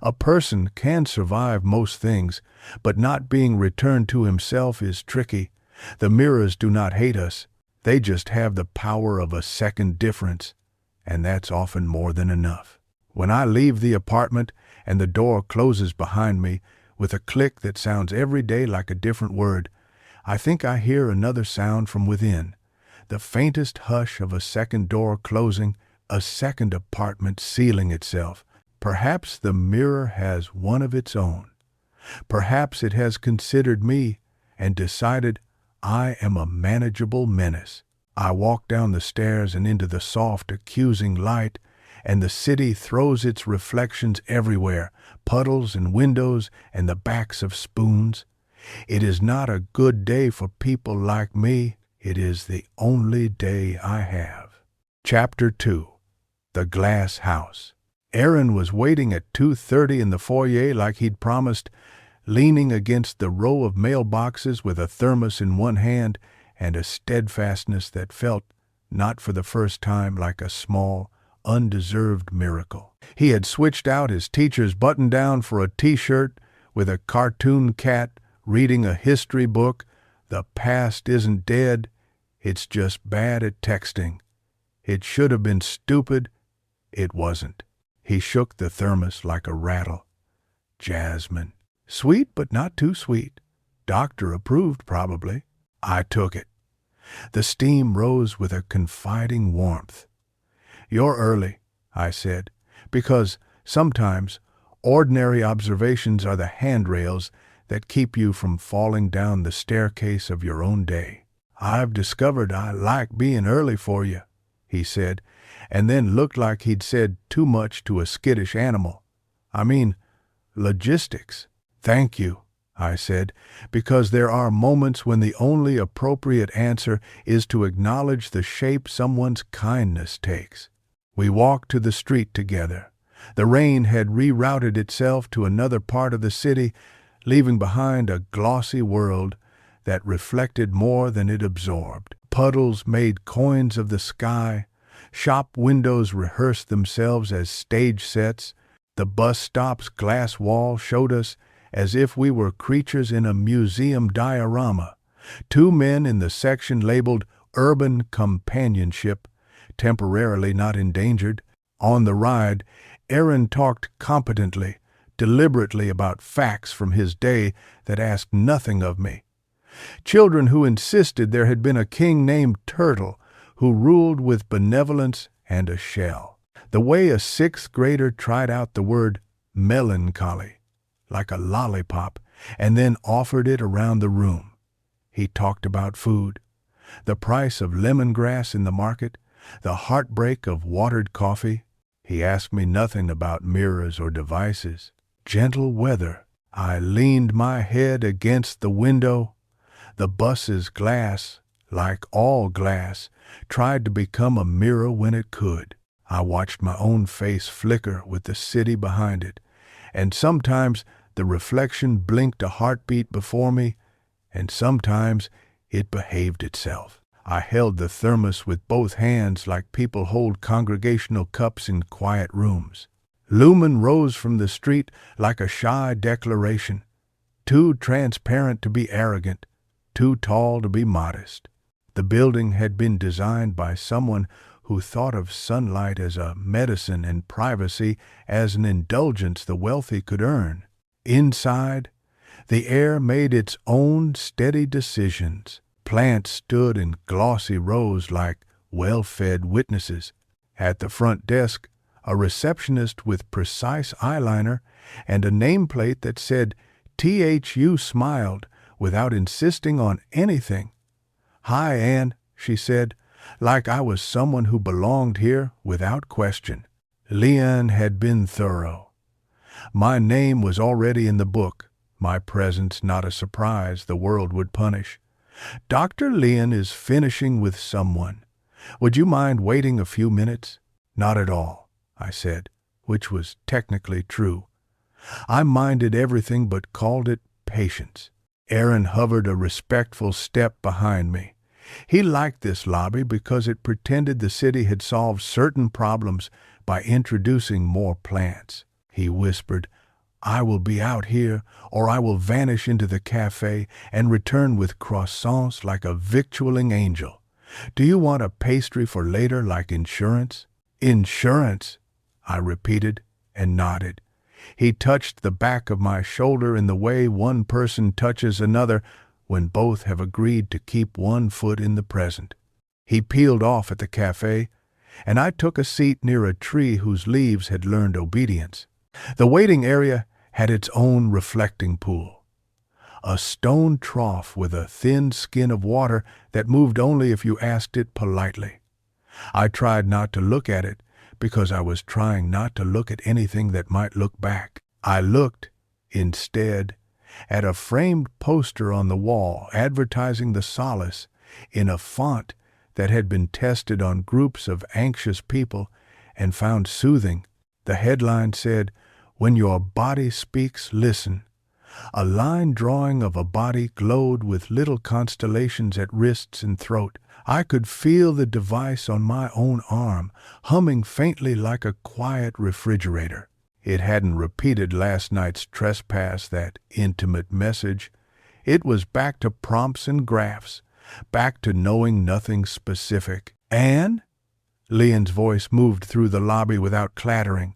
A person can survive most things, but not being returned to himself is tricky. The mirrors do not hate us. They just have the power of a second difference, and that's often more than enough. When I leave the apartment and the door closes behind me with a click that sounds every day like a different word, I think I hear another sound from within, the faintest hush of a second door closing, a second apartment sealing itself. Perhaps the mirror has one of its own. Perhaps it has considered me and decided I am a manageable menace. I walk down the stairs and into the soft, accusing light, and the city throws its reflections everywhere, puddles and windows and the backs of spoons. It is not a good day for people like me. It is the only day I have. Chapter 2. The Glass House. Aaron was waiting at 2:30 in the foyer like he'd promised, leaning against the row of mailboxes with a thermos in one hand and a steadfastness that felt, not for the first time, like a small, undeserved miracle. He had switched out his teacher's button-down for a t-shirt with a cartoon cat reading a history book. The past isn't dead, it's just bad at texting. It should have been stupid, it wasn't. He shook the thermos like a rattle. Jasmine. Sweet, but not too sweet. Doctor approved, probably. I took it. The steam rose with a confiding warmth. "You're early," I said, "because sometimes ordinary observations are the handrails that keep you from falling down the staircase of your own day." "I've discovered I like being early for you," he said, and then looked like he'd said too much to a skittish animal. "I mean, logistics." "Thank you," I said, because there are moments when the only appropriate answer is to acknowledge the shape someone's kindness takes. We walked to the street together. The rain had rerouted itself to another part of the city, leaving behind a glossy world that reflected more than it absorbed. Puddles made coins of the sky. Shop windows rehearsed themselves as stage sets. The bus stop's glass wall showed us as if we were creatures in a museum diorama. Two men in the section labeled Urban Companionship, temporarily not endangered. On the ride, Aaron talked competently, deliberately about facts from his day that asked nothing of me. Children who insisted there had been a king named Turtle who ruled with benevolence and a shell. The way a sixth grader tried out the word melancholy, like a lollipop, and then offered it around the room. He talked about food, the price of lemongrass in the market, the heartbreak of watered coffee. He asked me nothing about mirrors or devices. Gentle weather. I leaned my head against the window. The bus's glass, like all glass, tried to become a mirror when it could. I watched my own face flicker with the city behind it, and sometimes the reflection blinked a heartbeat before me, and sometimes it behaved itself. I held the thermos with both hands like people hold congregational cups in quiet rooms. Lumen rose from the street like a shy declaration, too transparent to be arrogant, too tall to be modest. The building had been designed by someone who thought of sunlight as a medicine and privacy as an indulgence the wealthy could earn. Inside, the air made its own steady decisions. Plants stood in glossy rows like well-fed witnesses. At the front desk, a receptionist with precise eyeliner and a nameplate that said THU smiled without insisting on anything. "Hi, Ann," she said, like I was someone who belonged here without question. Leanne had been thorough. My name was already in the book, my presence not a surprise the world would punish. "Dr. Leon is finishing with someone. Would you mind waiting a few minutes?" "Not at all," I said, which was technically true. I minded everything but called it patience. Aaron hovered a respectful step behind me. He liked this lobby because it pretended the city had solved certain problems by introducing more plants. He whispered, "I will be out here, or I will vanish into the cafe and return with croissants like a victualling angel. Do you want a pastry for later like insurance?" "Insurance," I repeated and nodded. He touched the back of my shoulder in the way one person touches another when both have agreed to keep one foot in the present. He peeled off at the cafe, and I took a seat near a tree whose leaves had learned obedience. The waiting area had its own reflecting pool, a stone trough with a thin skin of water that moved only if you asked it politely. I tried not to look at it because I was trying not to look at anything that might look back. I looked, instead, at a framed poster on the wall advertising the Solace in a font that had been tested on groups of anxious people and found soothing. The headline said, "When your body speaks, listen." A line drawing of a body glowed with little constellations at wrists and throat. I could feel the device on my own arm, humming faintly like a quiet refrigerator. It hadn't repeated last night's trespass, that intimate message. It was back to prompts and graphs, back to knowing nothing specific. "Anne?" Leon's voice moved through the lobby without clattering.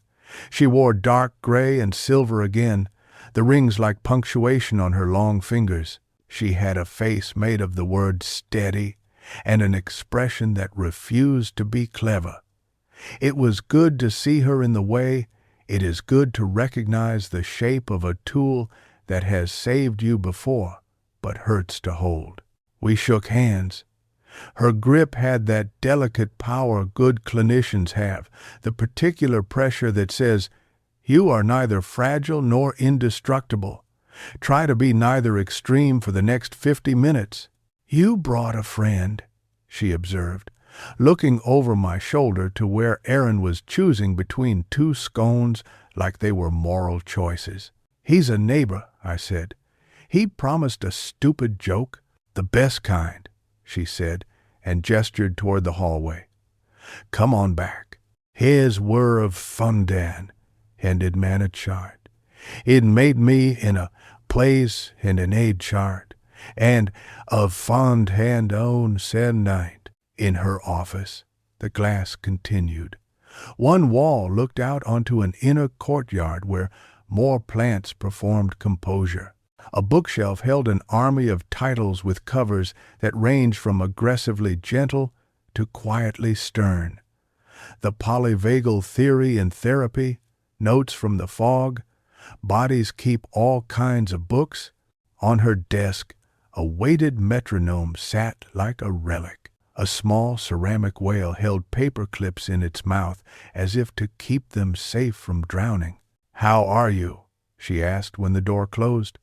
She wore dark gray and silver again, the rings like punctuation on her long fingers. She had a face made of the word steady and an expression that refused to be clever. It was good to see her in the way. It is good to recognize the shape of a tool that has saved you before, but hurts to hold. We shook hands. Her grip had that delicate power good clinicians have, the particular pressure that says, "You are neither fragile nor indestructible. Try to be neither extreme for the next 50 minutes. You brought a friend," she observed, looking over my shoulder to where Aaron was choosing between two scones like they were moral choices. "He's a neighbor," I said. "He promised a stupid joke." "The best kind," she said, and gestured toward the hallway. "Come on back. Here's were of fun, Dan," ended man a chart. "It made me in a place in an aid chart, and of fond hand own said night." In her office, the glass continued. One wall looked out onto an inner courtyard where more plants performed composure. A bookshelf held an army of titles with covers that ranged from aggressively gentle to quietly stern. The Polyvagal Theory and Therapy, Notes from the Fog, Bodies Keep All Kinds of Books. On her desk, a weighted metronome sat like a relic. A small ceramic whale held paper clips in its mouth as if to keep them safe from drowning. "How are you?" she asked when the door closed.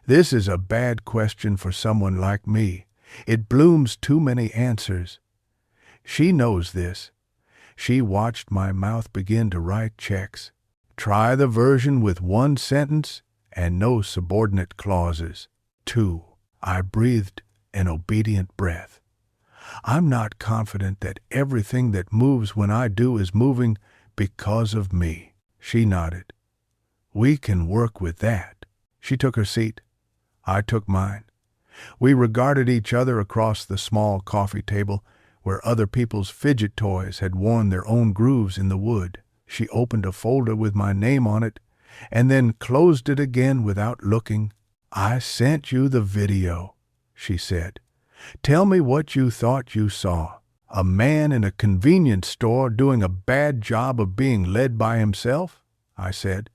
"This is a bad question for someone like me. It blooms too many answers." She knows this. She watched my mouth begin to write checks. Try the version with one sentence and no subordinate clauses. 2. I breathed an obedient breath. "I'm not confident that everything that moves when I do is moving because of me." She nodded. "We can work with that." She took her seat. I took mine. We regarded each other across the small coffee table where other people's fidget toys had worn their own grooves in the wood. She opened a folder with my name on it and then closed it again without looking. "I sent you the video," she said. "Tell me what you thought you saw. A man in a convenience store doing a bad job of being led by himself?" I said.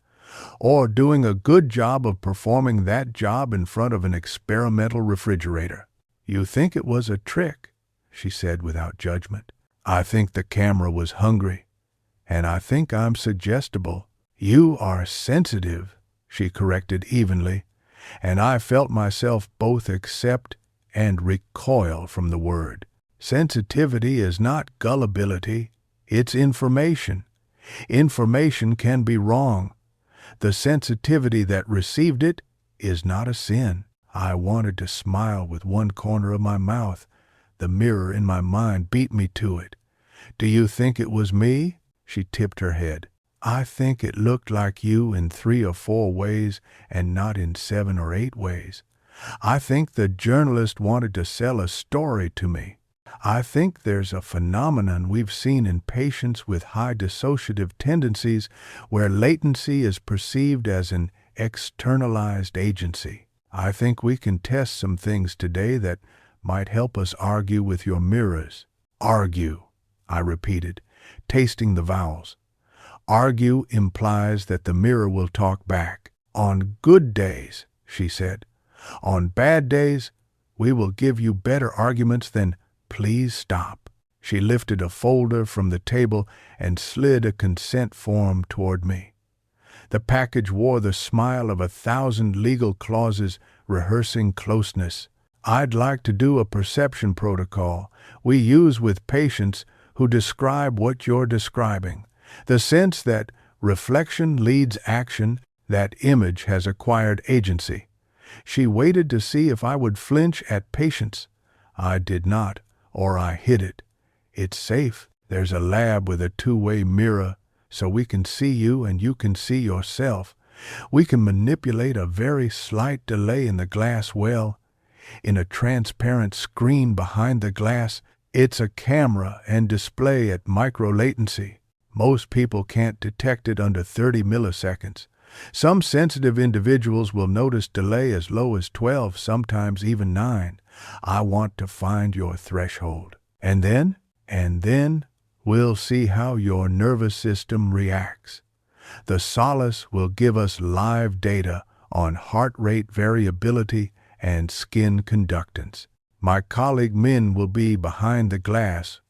"Or doing a good job of performing that job in front of an experimental refrigerator?" "You think it was a trick," she said without judgment. "I think the camera was hungry, and I think I'm suggestible." "You are sensitive," she corrected evenly, and I felt myself both accept and recoil from the word. Sensitivity is not gullibility, it's information. Information can be wrong. The sensitivity that received it is not a sin. I wanted to smile with one corner of my mouth. The mirror in my mind beat me to it. "Do you think it was me?" She tipped her head. "I think it looked like you in 3 or 4 ways and not in 7 or 8 ways. I think the journalist wanted to sell a story to me. I think there's a phenomenon we've seen in patients with high dissociative tendencies where latency is perceived as an externalized agency. I think we can test some things today that might help us argue with your mirrors." "Argue," I repeated, tasting the vowels. "Argue implies that the mirror will talk back. On good days," she said. "On bad days, we will give you better arguments than 'please stop.'" She lifted a folder from the table and slid a consent form toward me. The package wore the smile of 1,000 legal clauses rehearsing closeness. "I'd like to do a perception protocol we use with patients who describe what you're describing. The sense that reflection leads action, that image has acquired agency." She waited to see if I would flinch at patience. I did not, or I hid it. "It's safe. There's a lab with a 2-way mirror, so we can see you and you can see yourself. We can manipulate a very slight delay in the glass well. In a transparent screen behind the glass, it's a camera and display at micro latency. Most people can't detect it under 30 milliseconds. Some sensitive individuals will notice delay as low as 12, sometimes even 9. I want to find your threshold. And then we'll see how your nervous system reacts. The Solace will give us live data on heart rate variability and skin conductance. My colleague Min will be behind the glass,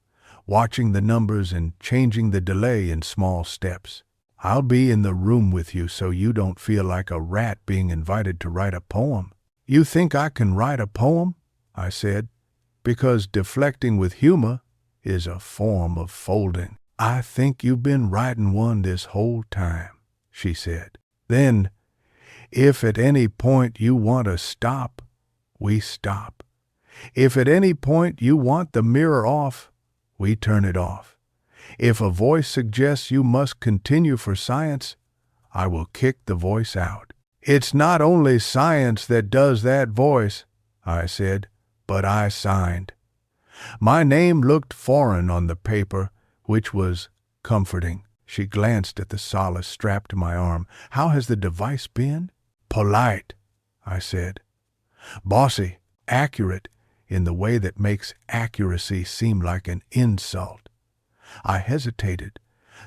watching the numbers and changing the delay in small steps. I'll be in the room with you so you don't feel like a rat being invited to write a poem. You think I can write a poem? I said, because deflecting with humor is a form of folding. I think you've been writing one this whole time, she said. Then, if at any point you want to stop, we stop. If at any point you want the mirror off, we turn it off. If a voice suggests you must continue for science, I will kick the voice out. It's not only science that does that voice, I said, but I signed. My name looked foreign on the paper, which was comforting. She glanced at the Solace strapped to my arm. How has the device been? Polite, I said. Bossy, accurate, in the way that makes accuracy seem like an insult. I hesitated,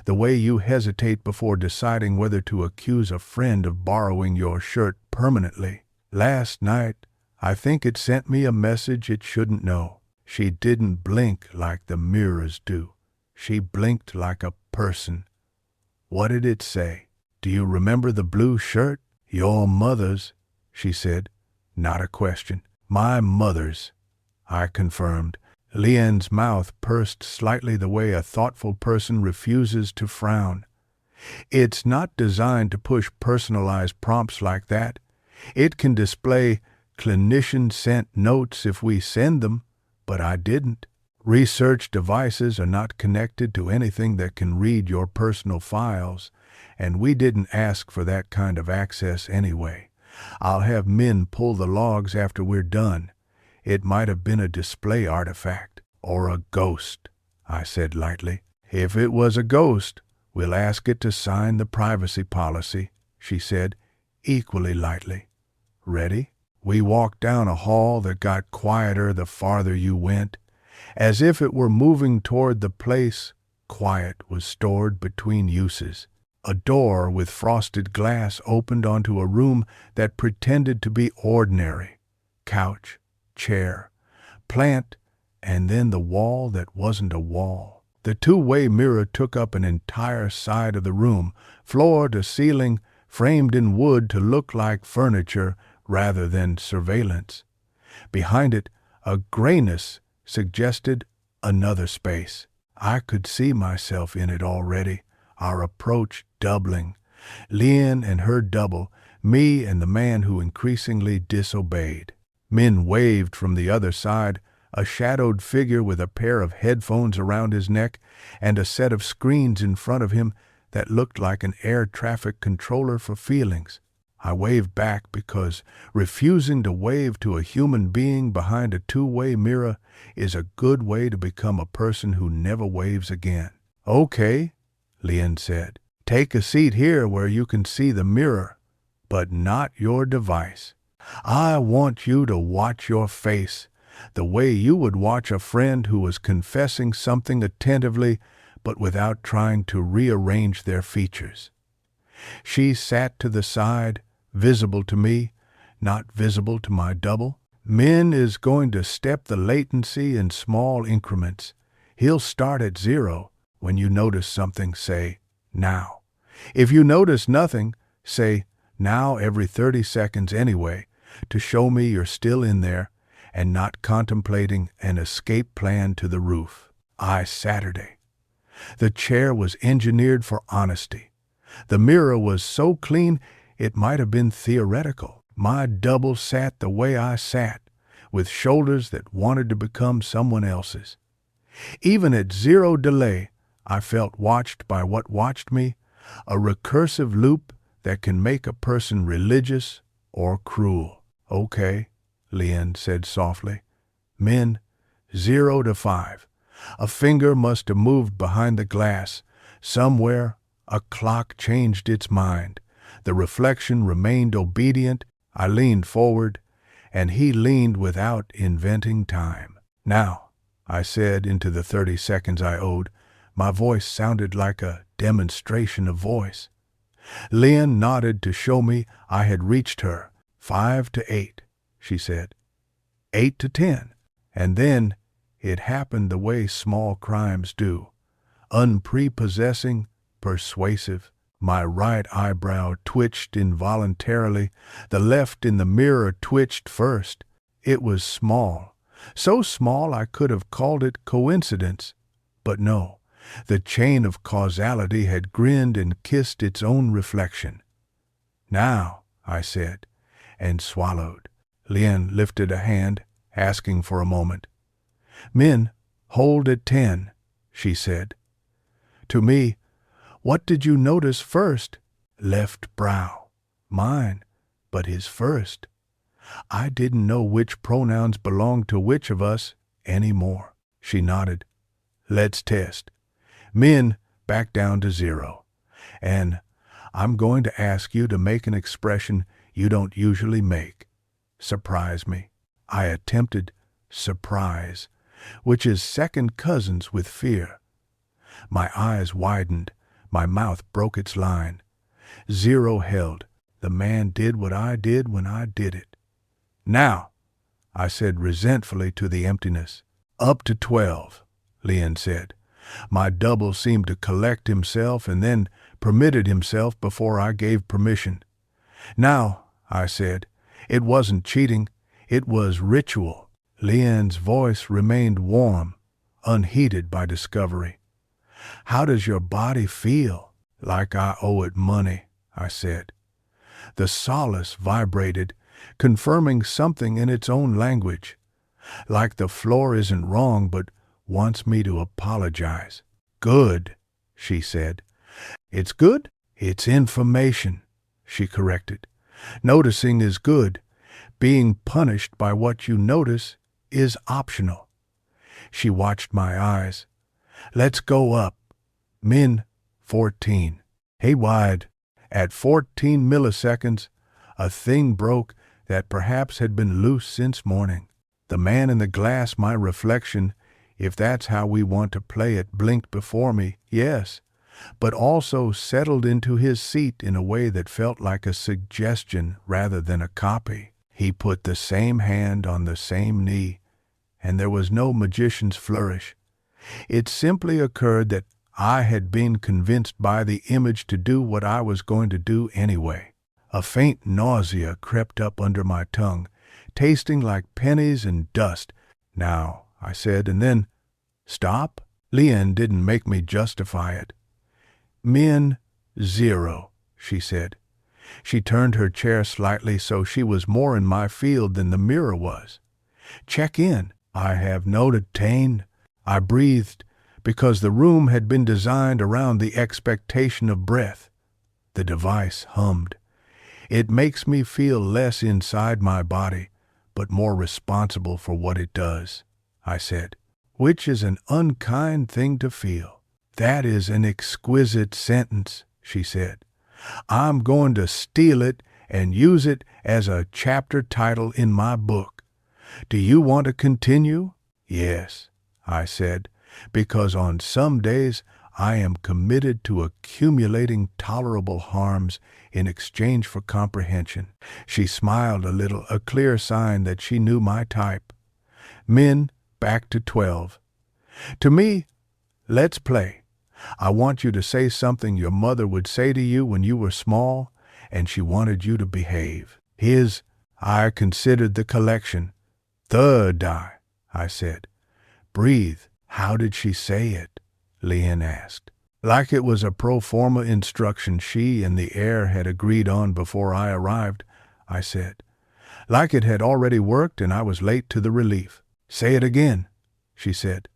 the way you hesitate before deciding whether to accuse a friend of borrowing your shirt permanently. Last night, I think it sent me a message it shouldn't know. She didn't blink like the mirrors do. She blinked like a person. What did it say? Do you remember the blue shirt? Your mother's, she said. Not a question. My mother's, I confirmed. Lian's mouth pursed slightly the way a thoughtful person refuses to frown. It's not designed to push personalized prompts like that. It can display clinician-sent notes if we send them, but I didn't. Research devices are not connected to anything that can read your personal files, and we didn't ask for that kind of access anyway. I'll have Min pull the logs after we're done. It might have been a display artifact, or a ghost, I said lightly. If it was a ghost, we'll ask it to sign the privacy policy, she said, equally lightly. Ready? We walked down a hall that got quieter the farther you went. As if it were moving toward the place, quiet was stored between uses. A door with frosted glass opened onto a room that pretended to be ordinary. Couch, chair, plant, and then the wall that wasn't a wall. The two-way mirror took up an entire side of the room, floor to ceiling, framed in wood to look like furniture rather than surveillance. Behind it, a grayness suggested another space. I could see myself in it already, our approach doubling. Lian and her double, me and the man who increasingly disobeyed. Min waved from the other side, a shadowed figure with a pair of headphones around his neck and a set of screens in front of him that looked like an air traffic controller for feelings. I waved back because refusing to wave to a human being behind a two-way mirror is a good way to become a person who never waves again. Okay, Lian said. Take a seat here where you can see the mirror, but not your device. I want you to watch your face, the way you would watch a friend who was confessing something attentively, but without trying to rearrange their features. She sat to the side, visible to me, not visible to my double. Min is going to step the latency in small increments. He'll start at 0. When you notice something, say, now. If you notice nothing, say, now every 30 seconds anyway, to show me you're still in there and not contemplating an escape plan to the roof. Saturday. The chair was engineered for honesty. The mirror was so clean it might have been theoretical. My double sat the way I sat, with shoulders that wanted to become someone else's. Even at 0 delay, I felt watched by what watched me, a recursive loop that can make a person religious or cruel. Okay, Lian said softly. Min, 0 to 5. A finger must have moved behind the glass. Somewhere, a clock changed its mind. The reflection remained obedient. I leaned forward, and he leaned without inventing time. "Now," I said into the 30 seconds I owed. My voice sounded like a demonstration of voice. Lynn nodded to show me I had reached her. 5 to 8, she said. 8 to 10. And then it happened the way small crimes do. Unprepossessing, persuasive. My right eyebrow twitched involuntarily. The left in the mirror twitched first. It was small. So small I could have called it coincidence. But no, the chain of causality had grinned and kissed its own reflection. "Now," I said, and swallowed. Lien lifted a hand, asking for a moment. "Min, hold at 10, she said. To me, "What did you notice first?" "Left brow." Mine, but his first. I didn't know which pronouns belonged to which of us any more. She nodded. "Let's test. Min, back down to 0. And I'm going to ask you to make an expression you don't usually make. Surprise me." I attempted surprise, which is second cousins with fear. My eyes widened. My mouth broke its line. 0 held. The man did what I did when I did it. "Now," I said resentfully to the emptiness. "Up to 12, Lien said. My double seemed to collect himself and then permitted himself before I gave permission. "Now," I said, "it wasn't cheating, it was ritual." Lien's voice remained warm, unheated by discovery. "How does your body feel?" "Like I owe it money," I said. The Solace vibrated, confirming something in its own language. "Like the floor isn't wrong, but wants me to apologize." "Good," she said. "It's good?" "It's information," she corrected. "Noticing is good. Being punished by what you notice is optional." She watched my eyes. "Let's go up. Min, 14. Haywide." At 14 milliseconds, a thing broke that perhaps had been loose since morning. The man in the glass, my reflection, if that's how we want to play it, blinked before me, yes, but also settled into his seat in a way that felt like a suggestion rather than a copy. He put the same hand on the same knee, and there was no magician's flourish. It simply occurred that I had been convinced by the image to do what I was going to do anyway. A faint nausea crept up under my tongue, tasting like pennies and dust. "Now," I said, and then, "Stop?" Lien didn't make me justify it. "Min, 0, she said. She turned her chair slightly so she was more in my field than the mirror was. "Check in." "I have noted, Tane," I breathed, because the room had been designed around the expectation of breath. The device hummed. "It makes me feel less inside my body, but more responsible for what it does," I said, "which is an unkind thing to feel." "That is an exquisite sentence," she said. "I'm going to steal it and use it as a chapter title in my book. Do you want to continue?" "Yes," I said, "because on some days I am committed to accumulating tolerable harms in exchange for comprehension." She smiled a little, a clear sign that she knew my type. "Min, back to 12. To me, let's play. I want you to say something your mother would say to you when you were small, and she wanted you to behave." I considered the collection. "Third die," I said. "Breathe." "How did she say it?" Lien asked. "Like it was a pro forma instruction she and the heir had agreed on before I arrived," I said. "Like it had already worked and I was late to the relief." "Say it again," she said.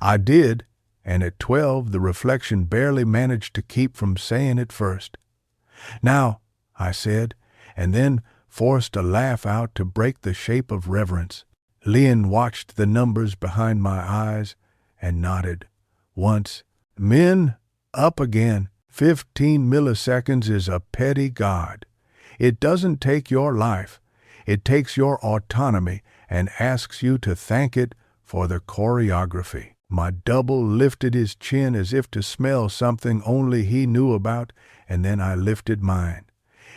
I did, and at 12 the reflection barely managed to keep from saying it first. "Now," I said, and then forced a laugh out to break the shape of reverence. Lien watched the numbers behind my eyes and nodded. Once, "Min, up again." 15 milliseconds is a petty god. It doesn't take your life. It takes your autonomy and asks you to thank it for the choreography. My double lifted his chin as if to smell something only he knew about, and then I lifted mine.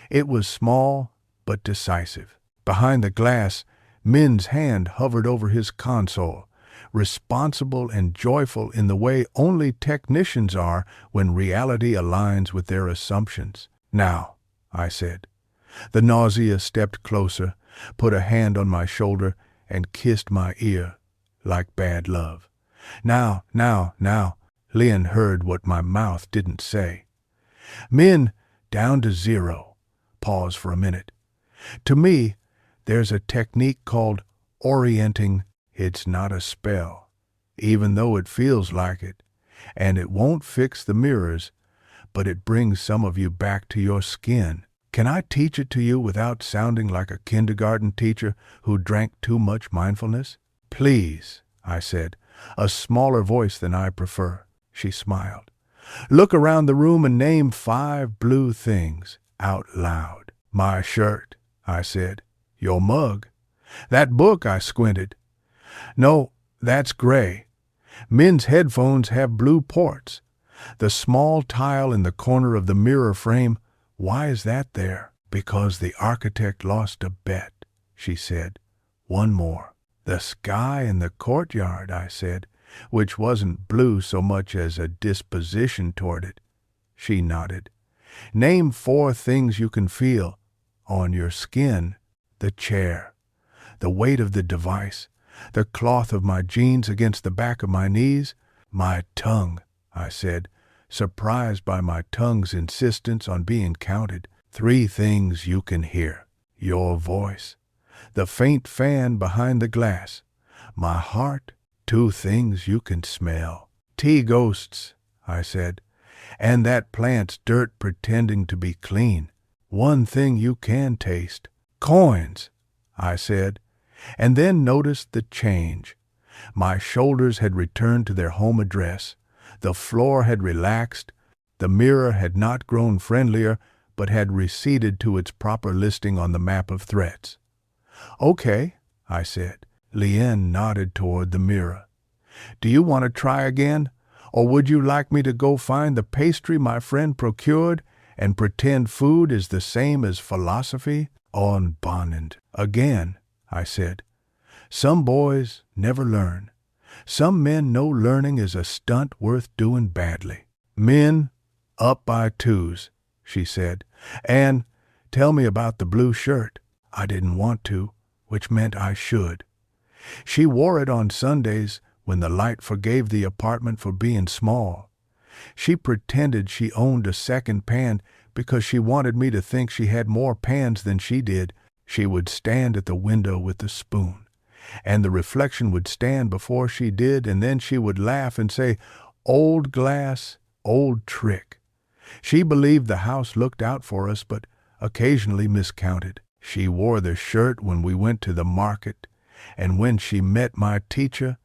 It was small but decisive. Behind the glass, Min's hand hovered over his console, responsible and joyful in the way only technicians are when reality aligns with their assumptions. "Now," I said. The nausea stepped closer, put a hand on my shoulder, and kissed my ear like bad love. "Now, now, now." Lien heard what my mouth didn't say. "Min, down to 0. Pause for a minute. To me, there's a technique called orienting. It's not a spell, even though it feels like it, and it won't fix the mirrors, but it brings some of you back to your skin. Can I teach it to you without sounding like a kindergarten teacher who drank too much mindfulness?" "Please," I said, a smaller voice than I prefer. She smiled. "Look around the room and name 5 blue things out loud." "My shirt," I said. "Your mug." "That book," I squinted. "No, that's gray. Min's headphones have blue ports. The small tile in the corner of the mirror frame, why is that there?" "Because the architect lost a bet," she said. "One more." "The sky in the courtyard," I said, which wasn't blue so much as a disposition toward it. She nodded. "Name 4 things you can feel on your skin." "The chair, the weight of the device, the cloth of my jeans against the back of my knees." "My tongue," I said, surprised by my tongue's insistence on being counted. "3 things you can hear." "Your voice, the faint fan behind the glass, my heart." "2 things you can smell." "Tea ghosts," I said, "and that plant's dirt pretending to be clean." "1 thing you can taste." "Coins," I said, and then noticed the change. My shoulders had returned to their home address. The floor had relaxed. The mirror had not grown friendlier, but had receded to its proper listing on the map of threats. "Okay," I said. Lien nodded toward the mirror. "Do you want to try again? Or would you like me to go find the pastry my friend procured and pretend food is the same as philosophy?" "Onbonend." "Again," I said. "Some boys never learn. Some men know learning is a stunt worth doing badly." "Men, up by 2s, she said. "And tell me about the blue shirt." I didn't want to, which meant I should. She wore it on Sundays when the light forgave the apartment for being small. She pretended she owned a second pan because she wanted me to think she had more pans than she did. She would stand at the window with the spoon, and the reflection would stand before she did, and then she would laugh and say, "Old glass, old trick." She believed the house looked out for us, but occasionally miscounted. She wore the shirt when we went to the market, and when she met my teacher,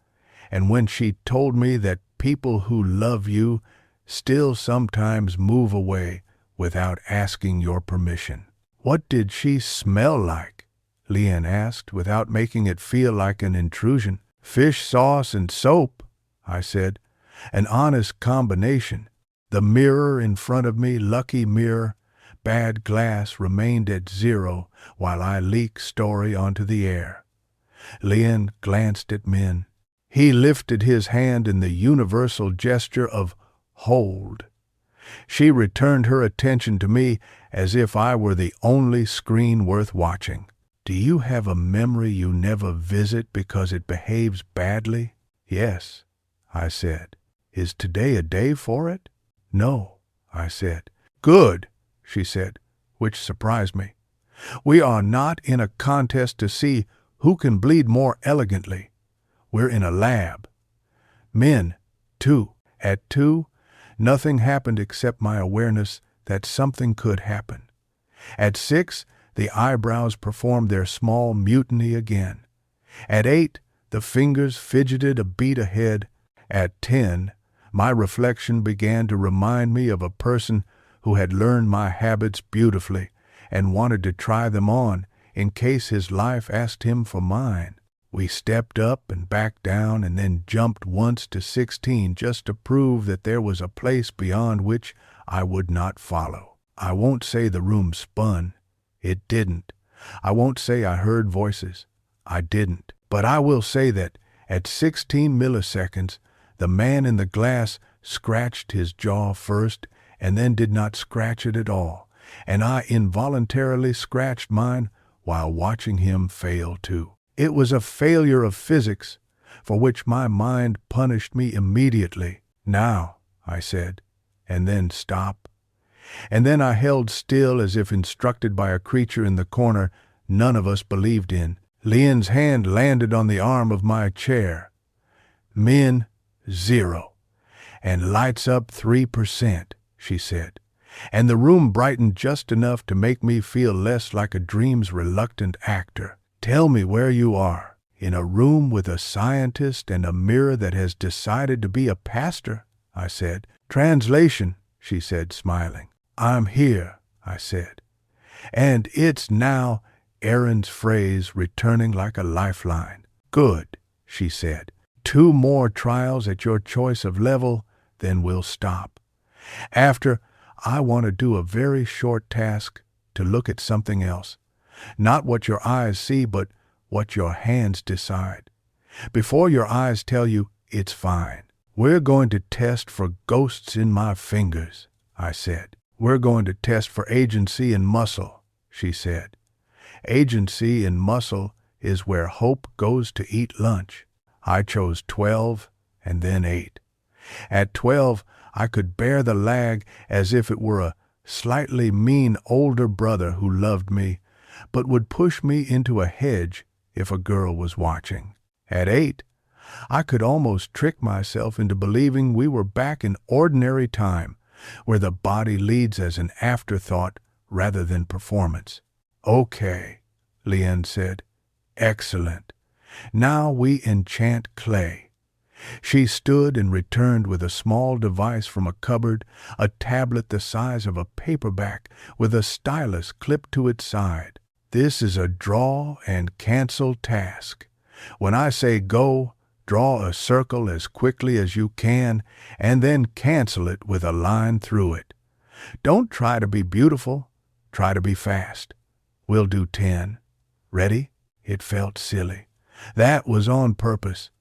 and when she told me that people who love you still sometimes move away without asking your permission. "What did she smell like?" Lien asked, without making it feel like an intrusion. "Fish sauce and soap," I said. "An honest combination." The mirror in front of me, lucky mirror, bad glass, remained at 0 while I leaked story onto the air. Lien glanced at Min. He lifted his hand in the universal gesture of hold. She returned her attention to me as if I were the only screen worth watching. "Do you have a memory you never visit because it behaves badly?" "Yes," I said. "Is today a day for it?" "No," I said. "Good," she said, which surprised me. "We are not in a contest to see who can bleed more elegantly. We're in a lab." Min, 2. At 2, nothing happened except my awareness that something could happen. At 6, the eyebrows performed their small mutiny again. At 8, the fingers fidgeted a beat ahead. At 10, My reflection began to remind me of a person who had learned my habits beautifully and wanted to try them on in case his life asked him for mine. We stepped up and back down and then jumped once to 16 just to prove that there was a place beyond which I would not follow. I won't say the room spun. It didn't. I won't say I heard voices. I didn't. But I will say that at 16 milliseconds, the man in the glass scratched his jaw first and then did not scratch it at all, and I involuntarily scratched mine while watching him fail too. It was a failure of physics for which my mind punished me immediately. "Now," I said, and then stop. And then I held still as if instructed by a creature in the corner none of us believed in. Lien's hand landed on the arm of my chair. "Min, 0. And lights up 3%, she said. And the room brightened just enough to make me feel less like a dream's reluctant actor. "Tell me where you are. In a room with a scientist and a mirror that has decided to be a pastor," I said. "Translation," she said, smiling. "I'm here," I said. "And it's now," Aaron's phrase returning like a lifeline. "Good," she said. "2 more trials at your choice of level, then we'll stop. After, I want to do a very short task to look at something else. Not what your eyes see, but what your hands decide. Before your eyes tell you, it's fine. We're going to test for ghosts in my fingers," I said. "We're going to test for agency and muscle," she said. "Agency and muscle is where Hope goes to eat lunch." I chose 12 and then 8. At 12, I could bear the lag as if it were a slightly mean older brother who loved me, but would push me into a hedge if a girl was watching. At 8, I could almost trick myself into believing we were back in ordinary time, where the body leads as an afterthought rather than performance. "Okay," Lien said. "Excellent. Now we enchant clay." She stood and returned with a small device from a cupboard, a tablet the size of a paperback with a stylus clipped to its side. "This is a draw and cancel task. When I say go, draw a circle as quickly as you can and then cancel it with a line through it. Don't try to be beautiful, try to be fast. We'll do 10. Ready?" It felt silly. That was on purpose.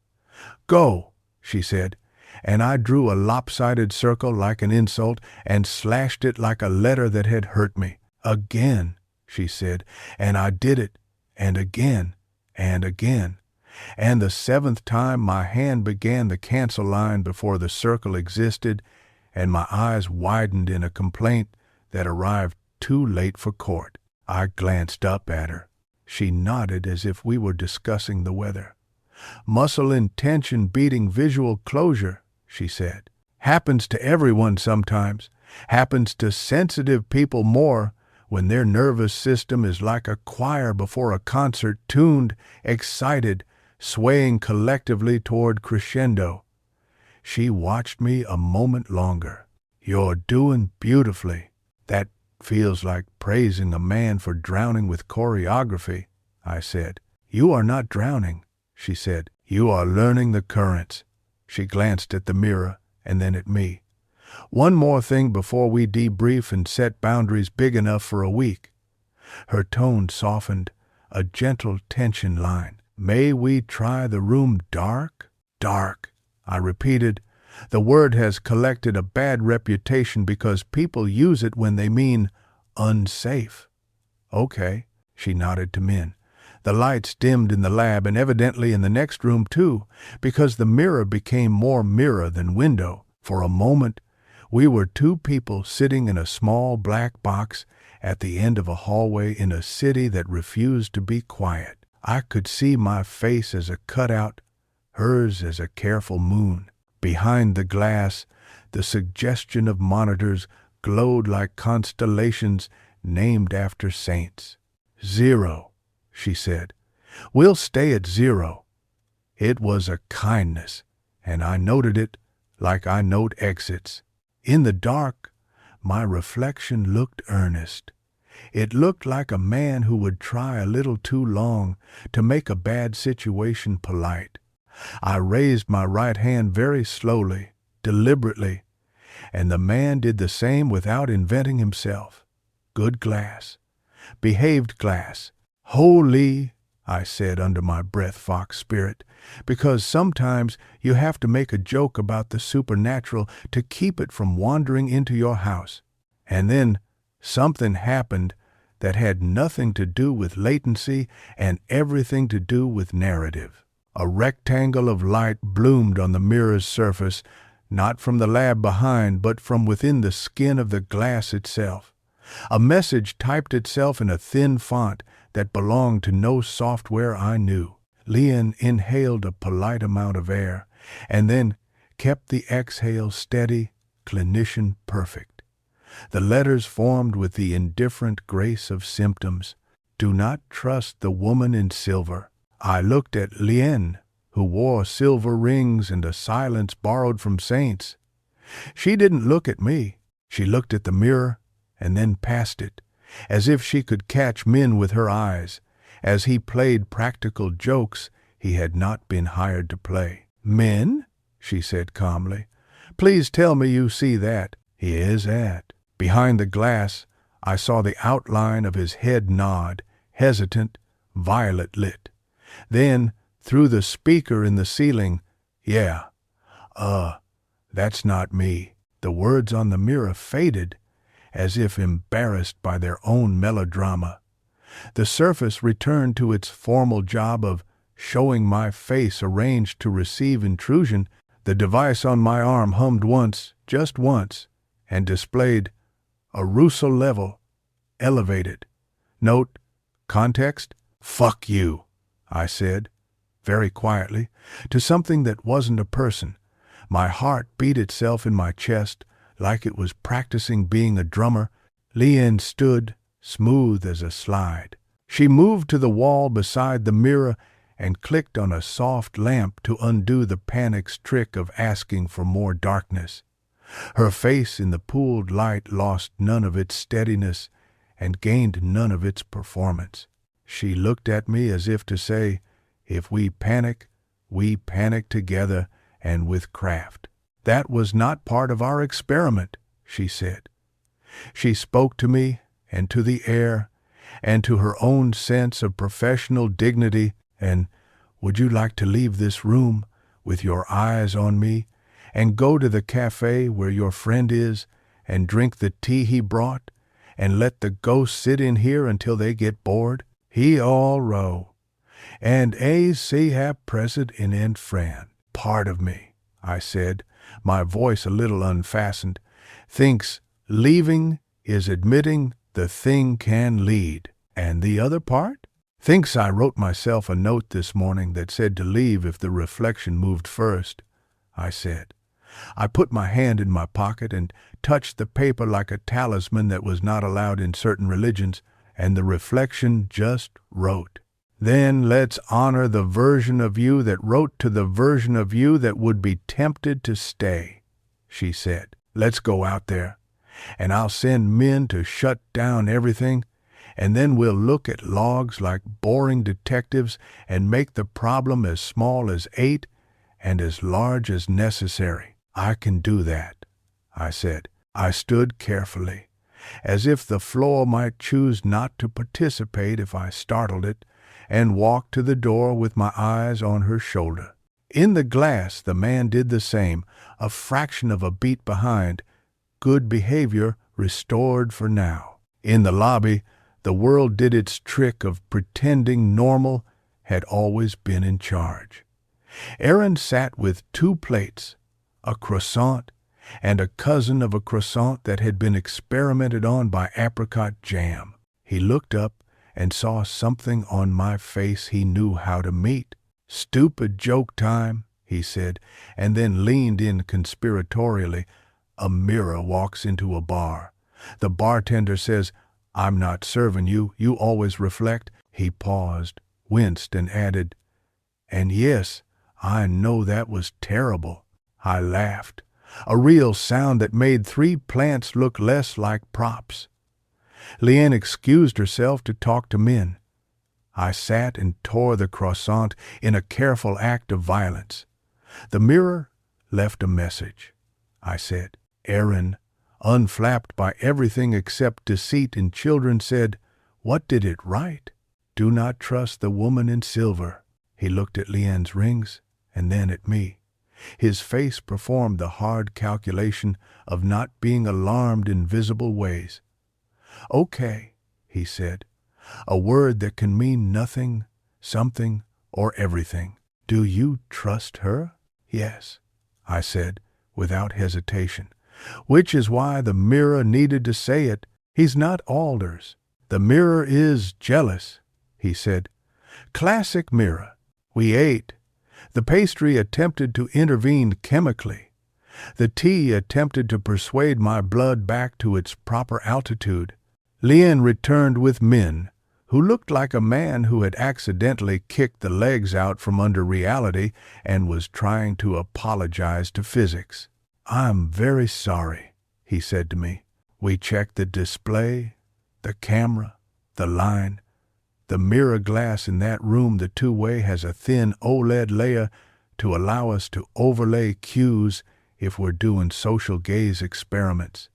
"Go," she said, and I drew a lopsided circle like an insult and slashed it like a letter that had hurt me. "Again," she said, and I did it, and again, and again. And the 7th time my hand began the cancel line before the circle existed, and my eyes widened in a complaint that arrived too late for court. I glanced up at her. She nodded as if we were discussing the weather. "Muscle intention beating visual closure," she said. "Happens to everyone sometimes. Happens to sensitive people more when their nervous system is like a choir before a concert, tuned, excited, swaying collectively toward crescendo." She watched me a moment longer. "You're doing beautifully. That feels like praising a man for drowning with choreography," I said. "You are not drowning," she said. "You are learning the currents." She glanced at the mirror and then at me. "One more thing before we debrief and set boundaries big enough for a week." Her tone softened, a gentle tension line. "May we try the room dark?" "Dark," I repeated. The word has collected a bad reputation because people use it when they mean unsafe. "Okay," she nodded to Min. The lights dimmed in the lab and evidently in the next room too, because the mirror became more mirror than window. For a moment, we were 2 people sitting in a small black box at the end of a hallway in a city that refused to be quiet. I could see my face as a cutout, hers as a careful moon. Behind the glass, the suggestion of monitors glowed like constellations named after saints. 0, she said. "We'll stay at 0. It was a kindness, and I noted it, like I note exits. In the dark, my reflection looked earnest. It looked like a man who would try a little too long to make a bad situation polite. I raised my right hand very slowly, deliberately, and the man did the same without inventing himself. Good glass. Behaved glass. Holy, I said under my breath, fox spirit, because sometimes you have to make a joke about the supernatural to keep it from wandering into your house. And then something happened that had nothing to do with latency and everything to do with narrative. A rectangle of light bloomed on the mirror's surface, not from the lab behind, but from within the skin of the glass itself. A message typed itself in a thin font that belonged to no software I knew. Lien inhaled a polite amount of air, and then kept the exhale steady, clinician perfect. The letters formed with the indifferent grace of symptoms. Do not trust the woman in silver. I looked at Lien, who wore silver rings and a silence borrowed from saints. She didn't look at me. She looked at the mirror and then past it, as if she could catch men with her eyes. As he played practical jokes he had not been hired to play. Men? She said calmly. Please tell me you see that. He is at. Behind the glass, I saw the outline of his head nod, hesitant, violet lit. Then, through the speaker in the ceiling, yeah, that's not me. The words on the mirror faded, as if embarrassed by their own melodrama. The surface returned to its formal job of showing my face arranged to receive intrusion. The device on my arm hummed once, just once, and displayed arousal level, elevated. Note, context, fuck you, I said, very quietly, to something that wasn't a person. My heart beat itself in my chest like it was practicing being a drummer. Lien stood, smooth as a slide. She moved to the wall beside the mirror and clicked on a soft lamp to undo the panic's trick of asking for more darkness. Her face in the pooled light lost none of its steadiness and gained none of its performance. She looked at me as if to say, if we panic together and with craft. That was not part of our experiment, she said. She spoke to me and to the air and to her own sense of professional dignity, and would you like to leave this room with your eyes on me and go to the cafe where your friend is and drink the tea he brought and let the ghosts sit in here until they get bored? He all row. And AC have present in and friend. Part of me, I said, my voice a little unfastened, thinks leaving is admitting the thing can lead. And the other part? Thinks I wrote myself a note this morning that said to leave if the reflection moved first, I said. I put my hand in my pocket and touched the paper like a talisman that was not allowed in certain religions, and the reflection just wrote. Then let's honor the version of you that wrote to the version of you that would be tempted to stay, she said. Let's go out there, and I'll send men to shut down everything, and then we'll look at logs like boring detectives and make the problem as small as 8 and as large as necessary. I can do that, I said. I stood carefully, as if the floor might choose not to participate if I startled it, and walked to the door with my eyes on her shoulder. In the glass, the man did the same, a fraction of a beat behind. Good behavior restored for now. In the lobby, the world did its trick of pretending normal had always been in charge. Aaron sat with 2 plates, a croissant and a cousin of a croissant that had been experimented on by apricot jam. He looked up and saw something on my face he knew how to meet. Stupid joke time, he said, and then leaned in conspiratorially. A mirror walks into a bar. The bartender says, I'm not serving you, you always reflect. He paused, winced, and added, and yes, I know that was terrible. I laughed. a real sound that made 3 plants look less like props. Lien excused herself to talk to Min. I sat and tore the croissant in a careful act of violence. The mirror left a message. I said, Aaron, unflapped by everything except deceit in children, said, "What did it write? Do not trust the woman in silver." He looked at Lien's rings and then at me. His face performed the hard calculation of not being alarmed in visible ways. "Okay," he said, "a word that can mean nothing, something, or everything. Do you trust her?" "Yes," I said, without hesitation, which is why the mirror needed to say it. "He's not Alders. The mirror is jealous," he said. "Classic mirror." We ate. The pastry attempted to intervene chemically. The tea attempted to persuade my blood back to its proper altitude. Lien returned with Min, who looked like a man who had accidentally kicked the legs out from under reality and was trying to apologize to physics. "I'm very sorry," he said to me. We checked the display, the camera, the line. The mirror glass in that room, the two-way, has a thin OLED layer to allow us to overlay cues if we're doing social gaze experiments.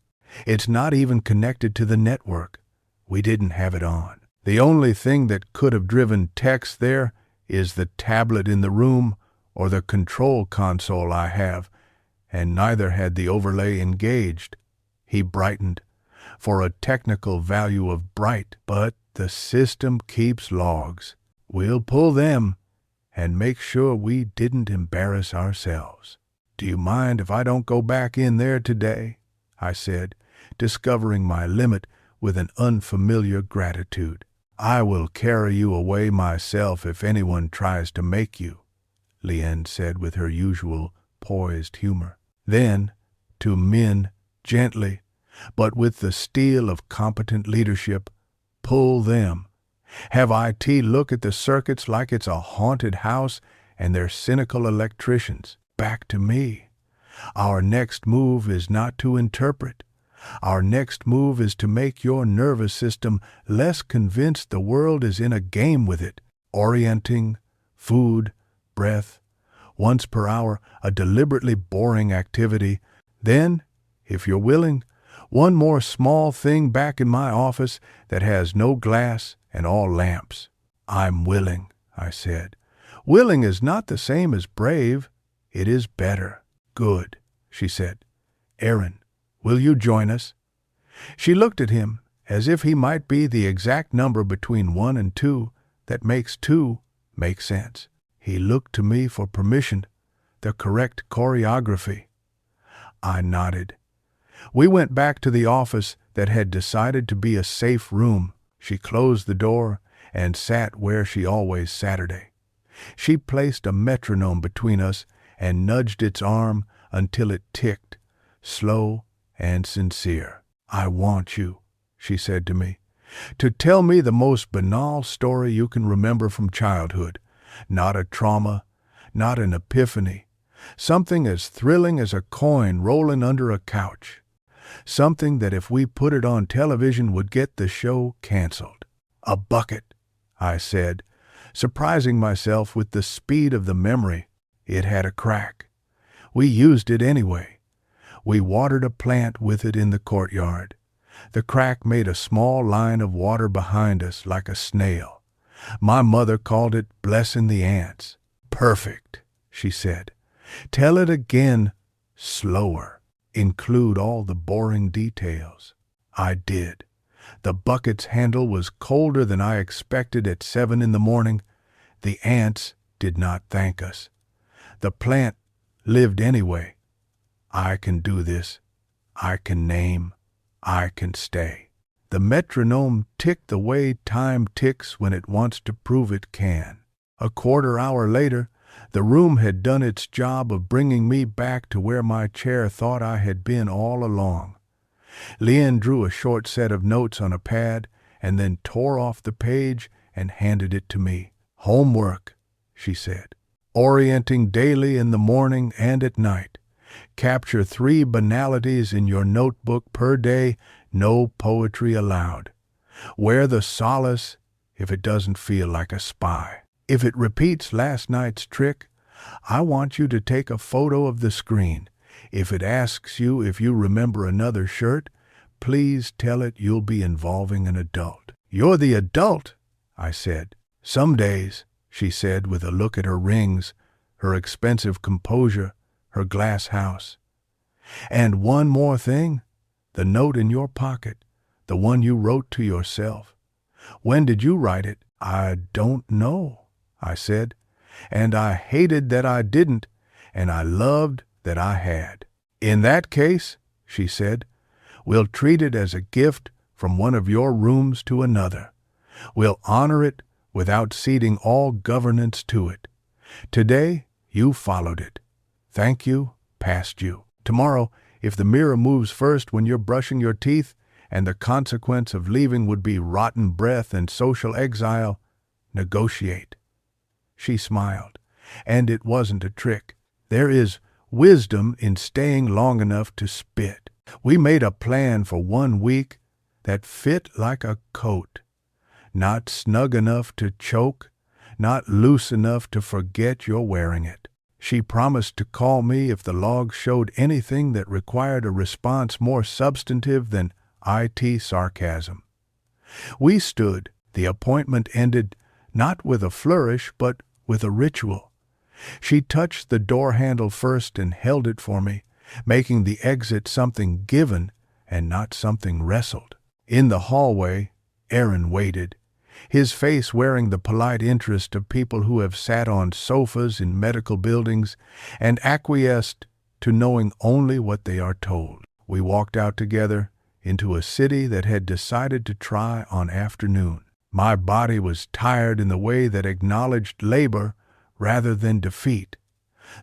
It's not even connected to the network. We didn't have it on. The only thing that could have driven text there is the tablet in the room or the control console I have, and neither had the overlay engaged. He brightened, for a technical value of bright, but the system keeps logs. We'll pull them and make sure we didn't embarrass ourselves. "Do you mind if I don't go back in there today?" I said, discovering my limit with an unfamiliar gratitude. "I will carry you away myself if anyone tries to make you," Lien said with her usual poised humor. Then, to Min, gently, but with the steel of competent leadership, "Pull them. Have IT look at the circuits like it's a haunted house and they're cynical electricians." Back to me. "Our next move is not to interpret. Our next move is to make your nervous system less convinced the world is in a game with it. Orienting, food, breath, once per hour, a deliberately boring activity. Then, if you're willing, one more small thing back in my office that has no glass and all lamps." "I'm willing," I said. "Willing is not the same as brave. It is better." "Good," she said. "Aaron, will you join us?" She looked at him as if he might be the exact number between 1 and 2 that makes 2 make sense. He looked to me for permission, the correct choreography. I nodded. We went back to the office that had decided to be a safe room. She closed the door and sat where she always Saturday. She placed a metronome between us and nudged its arm until it ticked, slow and sincere. "I want you," she said to me, "to tell me the most banal story you can remember from childhood. Not a trauma, not an epiphany. Something as thrilling as a coin rolling under a couch. Something that if we put it on television would get the show canceled." "A bucket," I said, surprising myself with the speed of the memory. It had a crack. We used it anyway. We watered a plant with it in the courtyard. The crack made a small line of water behind us like a snail. My mother called it blessing the ants. "Perfect," she said. "Tell it again, slower. Include all the boring details." I did. The bucket's handle was colder than I expected at 7 in the morning. The ants did not thank us. The plant lived anyway. I can do this. I can name. I can stay. The metronome ticked the way time ticks when it wants to prove it can. A quarter hour later, the room had done its job of bringing me back to where my chair thought I had been all along. Lien drew a short set of notes on a pad and then tore off the page and handed it to me. "Homework," she said. "Orienting daily in the morning and at night. Capture 3 banalities in your notebook per day, no poetry allowed. Wear the Solace if it doesn't feel like a spy. If it repeats last night's trick, I want you to take a photo of the screen. If it asks you if you remember another shirt, please tell it you'll be involving an adult. You're the adult, I said. Some days, she said with a look at her rings, her expensive composure, her glass house. And one more thing, the note in your pocket, the one you wrote to yourself. When did you write it? I don't know, I said, and I hated that I didn't, and I loved that I had. In that case, she said, we'll treat it as a gift from one of your rooms to another. We'll honor it without ceding all governance to it. Today, you followed it. Thank you, past you. Tomorrow, if the mirror moves first when you're brushing your teeth, and the consequence of leaving would be rotten breath and social exile, negotiate. She smiled, and it wasn't a trick. There is wisdom in staying long enough to spit. We made a plan for 1 week that fit like a coat. Not snug enough to choke, not loose enough to forget you're wearing it. She promised to call me if the log showed anything that required a response more substantive than IT sarcasm. We stood. The appointment ended not with a flourish, but with a ritual. She touched the door handle first and held it for me, making the exit something given and not something wrestled. In the hallway, Aaron waited, his face wearing the polite interest of people who have sat on sofas in medical buildings and acquiesced to knowing only what they are told. We walked out together into a city that had decided to try on afternoon. My body was tired in the way that acknowledged labor rather than defeat.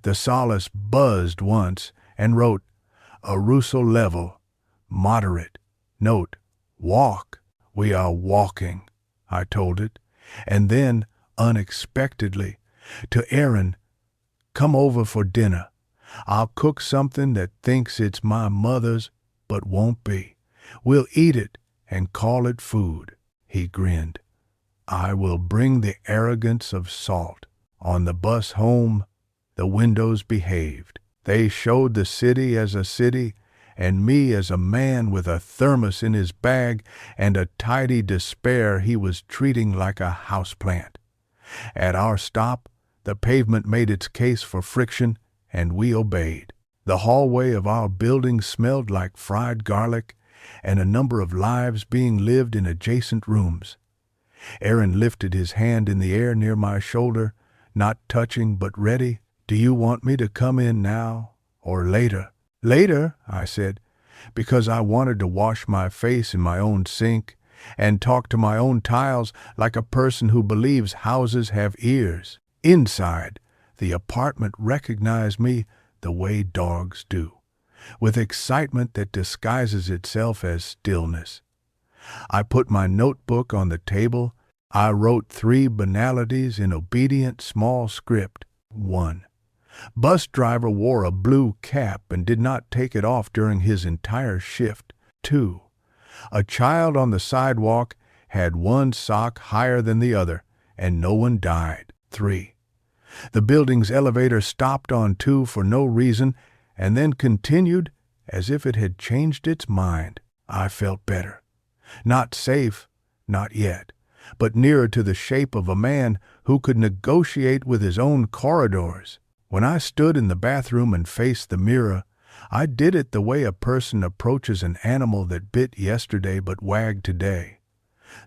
The Solace buzzed once and wrote, Aruso level, moderate. Note, walk. We are walking, I told it. And then, unexpectedly, to Aaron, come over for dinner. I'll cook something that thinks it's my mother's, but won't be. We'll eat it and call it food. He grinned. I will bring the arrogance of salt. On the bus home, the windows behaved. They showed the city as a city, and me as a man with a thermos in his bag and a tidy despair he was treating like a houseplant. At our stop, the pavement made its case for friction, and we obeyed. The hallway of our building smelled like fried garlic, and a number of lives being lived in adjacent rooms. Aaron lifted his hand in the air near my shoulder, not touching but ready. Do you want me to come in now or later? Later, I said, because I wanted to wash my face in my own sink and talk to my own tiles like a person who believes houses have ears. Inside, the apartment recognized me the way dogs do, with excitement that disguises itself as stillness. I put my notebook on the table. I wrote 3 banalities in obedient small script. 1. Bus driver wore a blue cap and did not take it off during his entire shift. 2. A child on the sidewalk had one sock higher than the other, and no one died. 3. The building's elevator stopped on 2 for no reason and then continued as if it had changed its mind. I felt better. Not safe, not yet, but nearer to the shape of a man who could negotiate with his own corridors. When I stood in the bathroom and faced the mirror, I did it the way a person approaches an animal that bit yesterday but wagged today.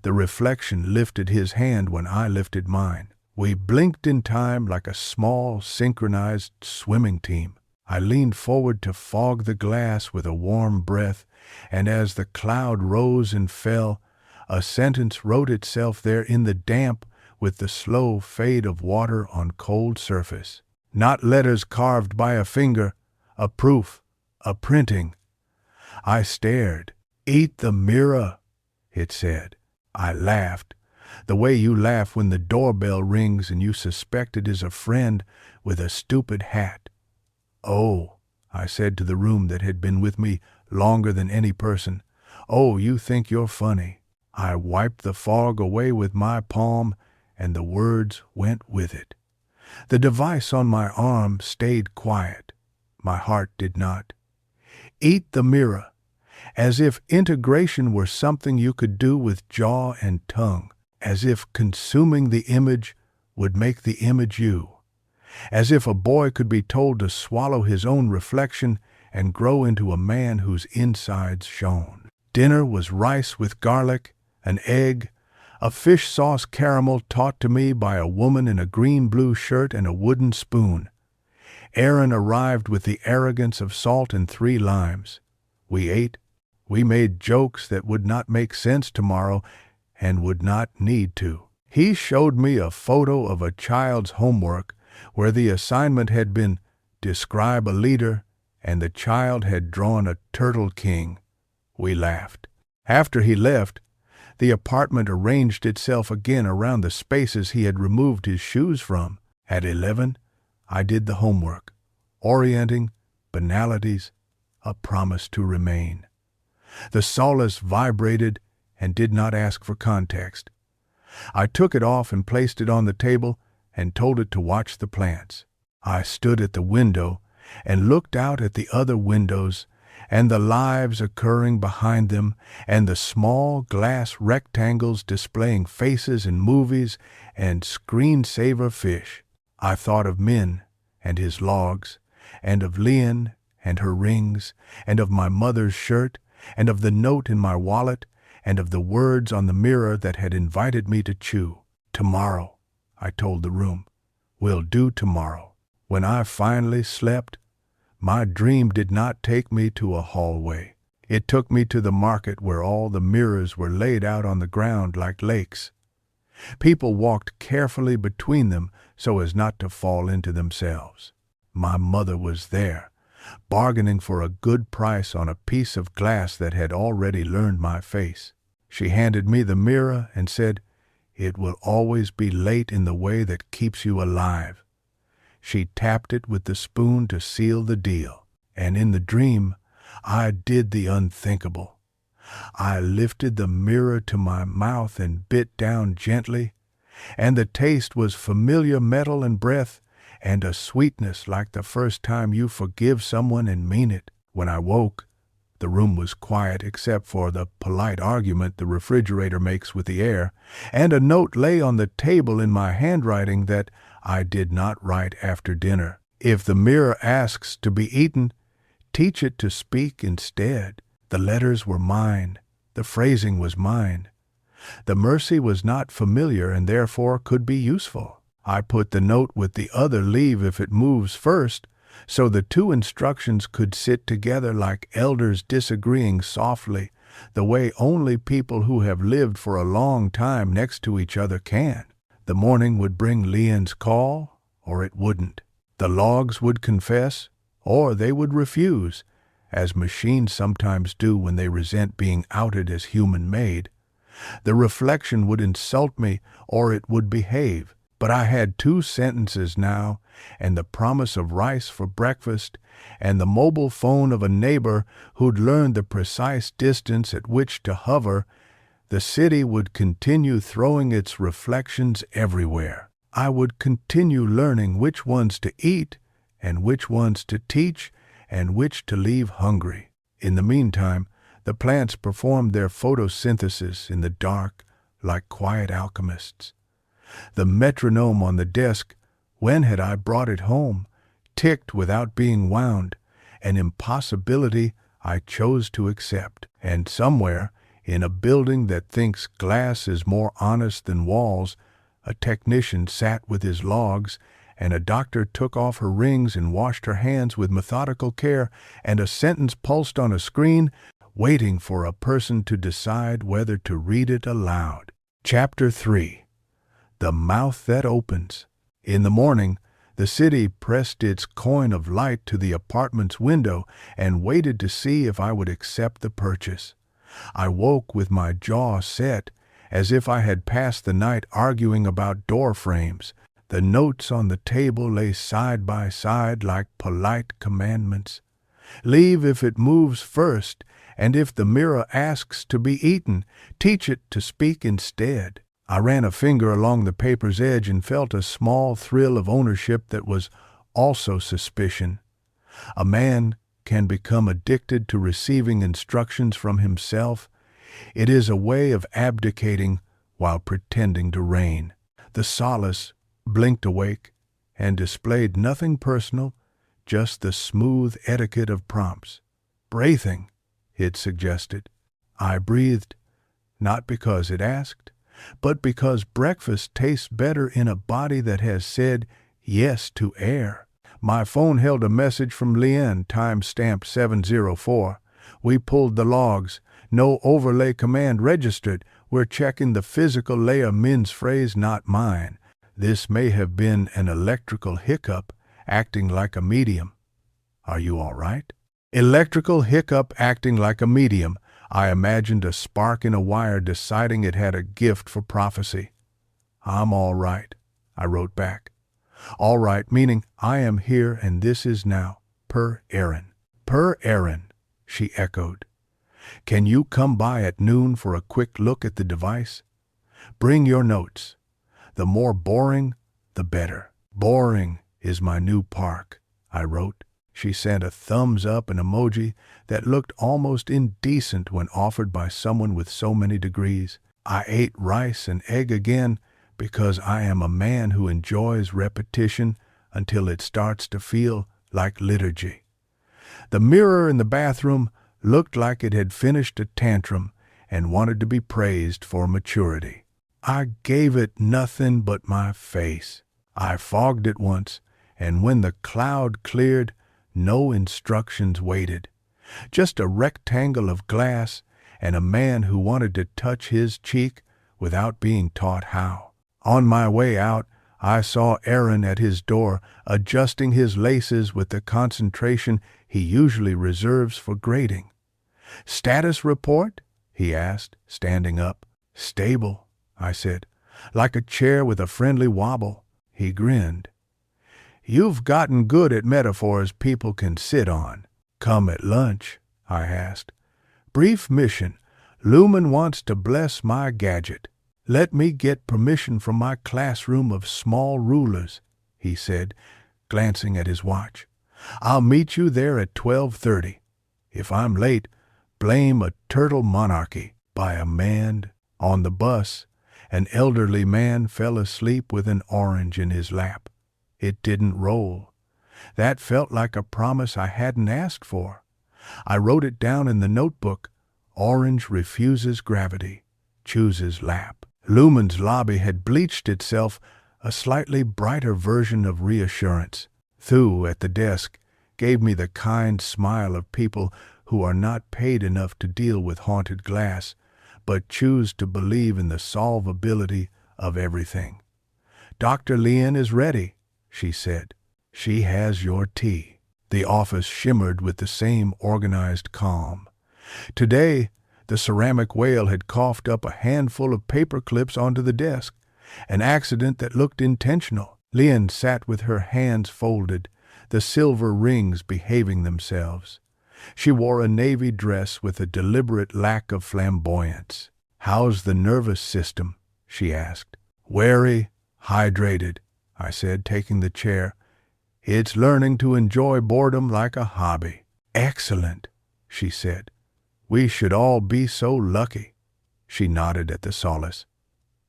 The reflection lifted his hand when I lifted mine. We blinked in time like a small, synchronized swimming team. I leaned forward to fog the glass with a warm breath, and as the cloud rose and fell, a sentence wrote itself there in the damp with the slow fade of water on cold surface. Not letters carved by a finger, a proof, a printing. I stared. Eat the mirror, it said. I laughed, the way you laugh when the doorbell rings and you suspect it is a friend with a stupid hat. Oh, I said to the room that had been with me longer than any person. "Oh, you think you're funny." I wiped the fog away with my palm, and the words went with it. The device on my arm stayed quiet. My heart did not. Eat the mirror, as if integration were something you could do with jaw and tongue, as if consuming the image would make the image you, as if a boy could be told to swallow his own reflection and grow into a man whose insides shone. Dinner was rice with garlic, an egg, a fish sauce caramel taught to me by a woman in a green-blue shirt and a wooden spoon. Aaron arrived with the arrogance of salt and 3 limes. We ate. We made jokes that would not make sense tomorrow and would not need to. He showed me a photo of a child's homework where the assignment had been describe a leader and the child had drawn a turtle king. We laughed. After he left, the apartment arranged itself again around the spaces he had removed his shoes from. At 11, I did the homework, orienting, banalities, a promise to remain. The Solace vibrated and did not ask for context. I took it off and placed it on the table and told it to watch the plants. I stood at the window and looked out at the other windows and the lives occurring behind them and the small glass rectangles displaying faces in movies and screensaver fish. I thought of Min and his logs, and of Lian and her rings, and of my mother's shirt, and of the note in my wallet, and of the words on the mirror that had invited me to chew. Tomorrow, I told the room. We'll do tomorrow. When I finally slept, my dream did not take me to a hallway. It took me to the market where all the mirrors were laid out on the ground like lakes. People walked carefully between them so as not to fall into themselves. My mother was there, bargaining for a good price on a piece of glass that had already learned my face. She handed me the mirror and said, "It will always be late in the way that keeps you alive." She tapped it with the spoon to seal the deal. And in the dream, I did the unthinkable. I lifted the mirror to my mouth and bit down gently, and the taste was familiar metal and breath, and a sweetness like the first time you forgive someone and mean it. When I woke, the room was quiet except for the polite argument the refrigerator makes with the air, and a note lay on the table in my handwriting that I did not write after dinner. If the mirror asks to be eaten, teach it to speak instead. The letters were mine. The phrasing was mine. The mercy was not familiar and therefore could be useful. I put the note with the other leave if it moves first, so the 2 instructions could sit together like elders disagreeing softly, the way only people who have lived for a long time next to each other can. The morning would bring Lian's call, or it wouldn't. The logs would confess, or they would refuse, as machines sometimes do when they resent being outed as human-made. The reflection would insult me, or it would behave. But I had 2 sentences now, and the promise of rice for breakfast, and the mobile phone of a neighbor who'd learned the precise distance at which to hover. The city would continue throwing its reflections everywhere. I would continue learning which ones to eat, and which ones to teach, and which to leave hungry. In the meantime, the plants performed their photosynthesis in the dark like quiet alchemists. The metronome on the desk, when had I brought it home, ticked without being wound, an impossibility I chose to accept. And somewhere, in a building that thinks glass is more honest than walls, a technician sat with his logs, and a doctor took off her rings and washed her hands with methodical care, and a sentence pulsed on a screen, waiting for a person to decide whether to read it aloud. Chapter 3. The Mouth That Opens. In the morning, the city pressed its coin of light to the apartment's window and waited to see if I would accept the purchase. I woke with my jaw set, as if I had passed the night arguing about door frames. The notes on the table lay side by side like polite commandments. Leave if it moves first, and if the mirror asks to be eaten, teach it to speak instead. I ran a finger along the paper's edge and felt a small thrill of ownership that was also suspicion. A man can become addicted to receiving instructions from himself. It is a way of abdicating while pretending to reign. The Solace blinked awake and displayed nothing personal, just the smooth etiquette of prompts. Breathing, it suggested. I breathed, not because it asked, but because breakfast tastes better in a body that has said yes to air. My phone held a message from Lien, time-stamped 704. We pulled the logs. No overlay command registered. We're checking the physical layer. Min's phrase, not mine. This may have been an electrical hiccup, acting like a medium. Are you all right? Electrical hiccup acting like a medium. I imagined a spark in a wire deciding it had a gift for prophecy. I'm all right, I wrote back. All right, meaning I am here and this is now, per Aaron. Per Aaron, she echoed. Can you come by at noon for a quick look at the device? Bring your notes. The more boring, the better. Boring is my new park, I wrote. She sent a thumbs up, an emoji that looked almost indecent when offered by someone with so many degrees. I ate rice and egg again because I am a man who enjoys repetition until it starts to feel like liturgy. The mirror in the bathroom looked like it had finished a tantrum and wanted to be praised for maturity. I gave it nothing but my face. I fogged it once, and when the cloud cleared, no instructions waited. Just a rectangle of glass and a man who wanted to touch his cheek without being taught how. On my way out, I saw Aaron at his door, adjusting his laces with the concentration he usually reserves for grading. "Status report?" he asked, standing up. "Stable," I said. "Like a chair with a friendly wobble." He grinned. "You've gotten good at metaphors people can sit on." "Come at lunch?" I asked. "Brief mission. Lumen wants to bless my gadget. Let me get permission from my classroom of small rulers," he said, glancing at his watch. "I'll meet you there at 12:30. If I'm late, blame a turtle monarchy." By a man on the bus, an elderly man fell asleep with an orange in his lap. It didn't roll. That felt like a promise I hadn't asked for. I wrote it down in the notebook. Orange refuses gravity, chooses lap. Lumen's lobby had bleached itself, a slightly brighter version of reassurance. Thu, at the desk, gave me the kind smile of people who are not paid enough to deal with haunted glass, but choose to believe in the solvability of everything. "Dr. Lien is ready," she said. "She has your tea." The office shimmered with the same organized calm. Today, the ceramic whale had coughed up a handful of paper clips onto the desk, an accident that looked intentional. Lien sat with her hands folded, the silver rings behaving themselves. She wore a navy dress with a deliberate lack of flamboyance. "How's the nervous system?" she asked. "Wary, hydrated," I said, taking the chair. "It's learning to enjoy boredom like a hobby." "Excellent," she said. "We should all be so lucky." She nodded at the Solace.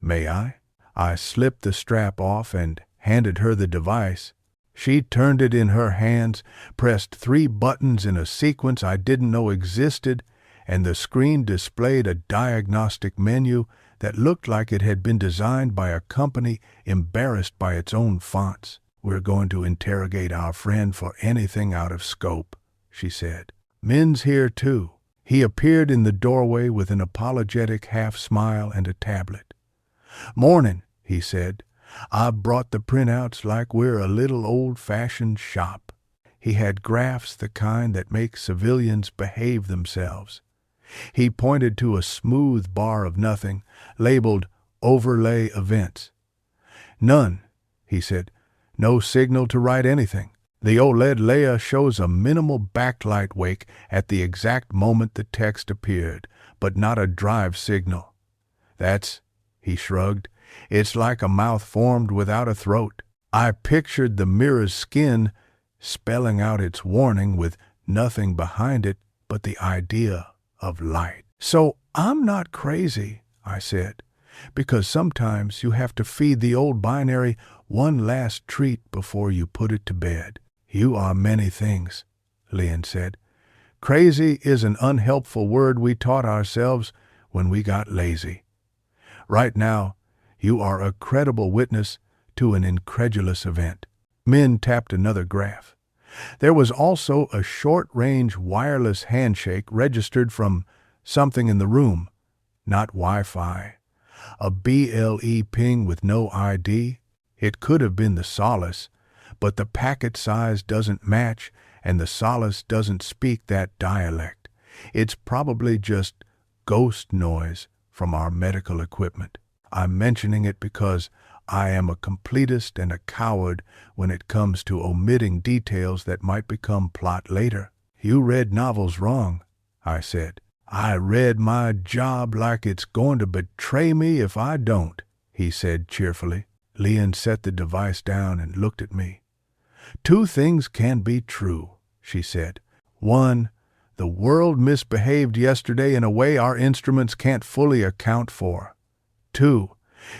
"May I?" I slipped the strap off and handed her the device. She turned it in her hands, pressed 3 buttons in a sequence I didn't know existed, and the screen displayed a diagnostic menu that looked like it had been designed by a company embarrassed by its own fonts. "We're going to interrogate our friend for anything out of scope," she said. "Min's here, too." He appeared in the doorway with an apologetic half-smile and a tablet. "Morning," he said. "I brought the printouts like we're a little old-fashioned shop." He had graphs the kind that make civilians behave themselves. He pointed to a smooth bar of nothing, labeled Overlay Events. "None," he said. "No signal to write anything." The OLED layer shows a minimal backlight wake at the exact moment the text appeared, but not a drive signal. He shrugged, it's like a mouth formed without a throat. I pictured the mirror's skin spelling out its warning with nothing behind it but the idea of light. So I'm not crazy, I said, because sometimes you have to feed the old binary one last treat before you put it to bed. You are many things, Lian said. Crazy is an unhelpful word we taught ourselves when we got lazy. Right now, you are a credible witness to an incredulous event. Min tapped another graph. There was also a short-range wireless handshake registered from something in the room, not Wi-Fi. A BLE ping with no ID. It could have been the Solace, but the packet size doesn't match and the Solace doesn't speak that dialect. It's probably just ghost noise from our medical equipment. I'm mentioning it because I am a completist and a coward when it comes to omitting details that might become plot later. You read novels wrong, I said. I read my job like it's going to betray me if I don't, he said cheerfully. Lian set the device down and looked at me. Two things can be true, she said. One, the world misbehaved yesterday in a way our instruments can't fully account for. Two,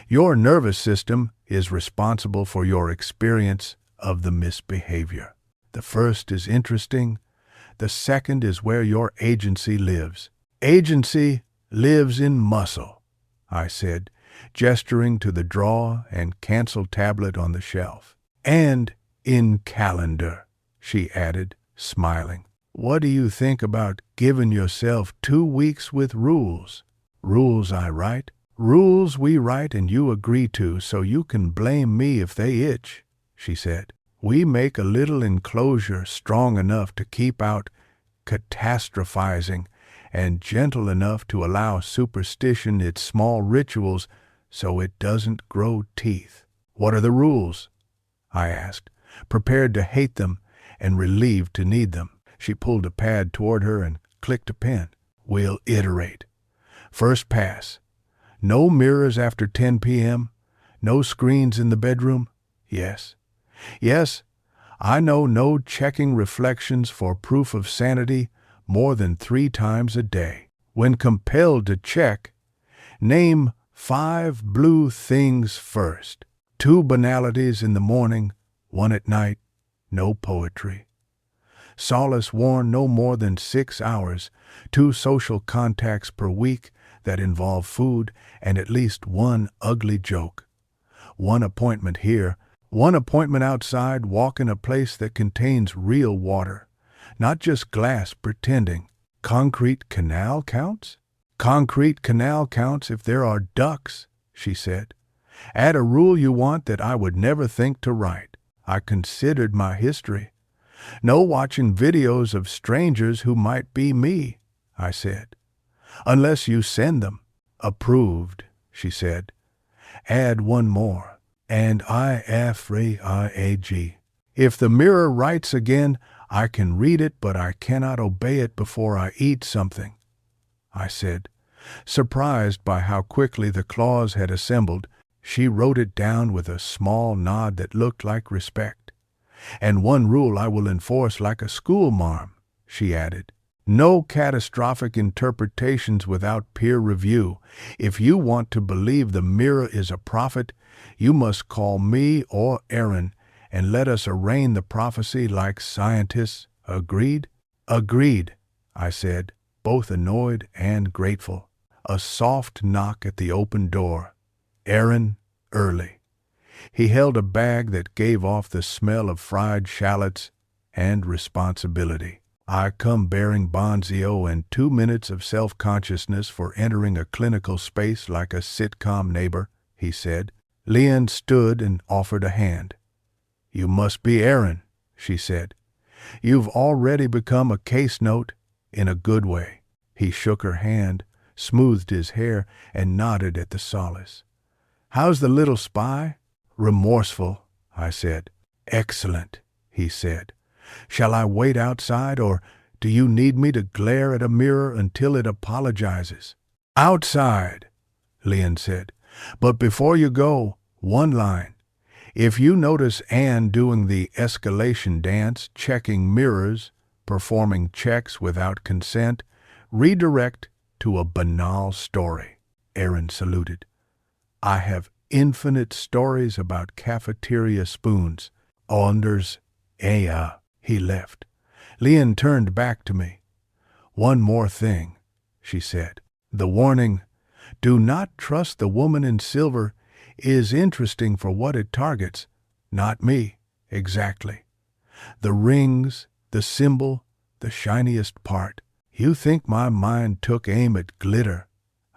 your nervous system is responsible for your experience of the misbehavior. The first is interesting. The second is where your agency lives. Agency lives in muscle, I said, gesturing to the draw and cancel tablet on the shelf. And in calendar, she added, smiling. What do you think about giving yourself 2 weeks with rules? Rules I write? Rules we write and you agree to so you can blame me if they itch, she said. We make a little enclosure strong enough to keep out catastrophizing and gentle enough to allow superstition its small rituals so it doesn't grow teeth. What are the rules? I asked, prepared to hate them and relieved to need them. She pulled a pad toward her and clicked a pen. We'll iterate. First pass. No mirrors after 10 p.m.? No screens in the bedroom? Yes. Yes, I know no checking reflections for proof of sanity more than 3 times a day. When compelled to check, name 5 blue things first. 2 banalities in the morning, 1 at night, no poetry. Solace worn no more than 6 hours, 2 social contacts per week that involve food and at least 1 ugly joke. 1 appointment here, 1 appointment outside, walk in a place that contains real water, not just glass pretending. Concrete canal counts? Concrete canal counts if there are ducks, she said. Add a rule you want that I would never think to write. I considered my history. No watching videos of strangers who might be me, I said. Unless you send them. Approved, she said. Add 1 more. And IFREIAG. If the mirror writes again, I can read it, but I cannot obey it before I eat something, I said. Surprised by how quickly the clause had assembled, she wrote it down with a small nod that looked like respect. And 1 rule I will enforce like a schoolmarm, she added. No catastrophic interpretations without peer review. If you want to believe the mirror is a prophet, you must call me or Aaron and let us arraign the prophecy like scientists. Agreed? Agreed, I said, both annoyed and grateful. A soft knock at the open door. Aaron, early. He held a bag that gave off the smell of fried shallots and responsibility. I come bearing Bonzio and 2 minutes of self-consciousness for entering a clinical space like a sitcom neighbor, he said. Lian stood and offered a hand. You must be Aaron, she said. You've already become a case note in a good way. He shook her hand, smoothed his hair, and nodded at the Solace. How's the little spy? Remorseful, I said. Excellent, he said. Shall I wait outside, or do you need me to glare at a mirror until it apologizes? Outside, Lian said. But before you go, one line. If you notice Anne doing the escalation dance, checking mirrors, performing checks without consent, redirect to a banal story. Aaron saluted. I have infinite stories about cafeteria spoons. Anders, he left. Lian turned back to me. One more thing, she said. The warning, do not trust the woman in silver, is interesting for what it targets. Not me, exactly. The rings, the symbol, the shiniest part. You think my mind took aim at glitter,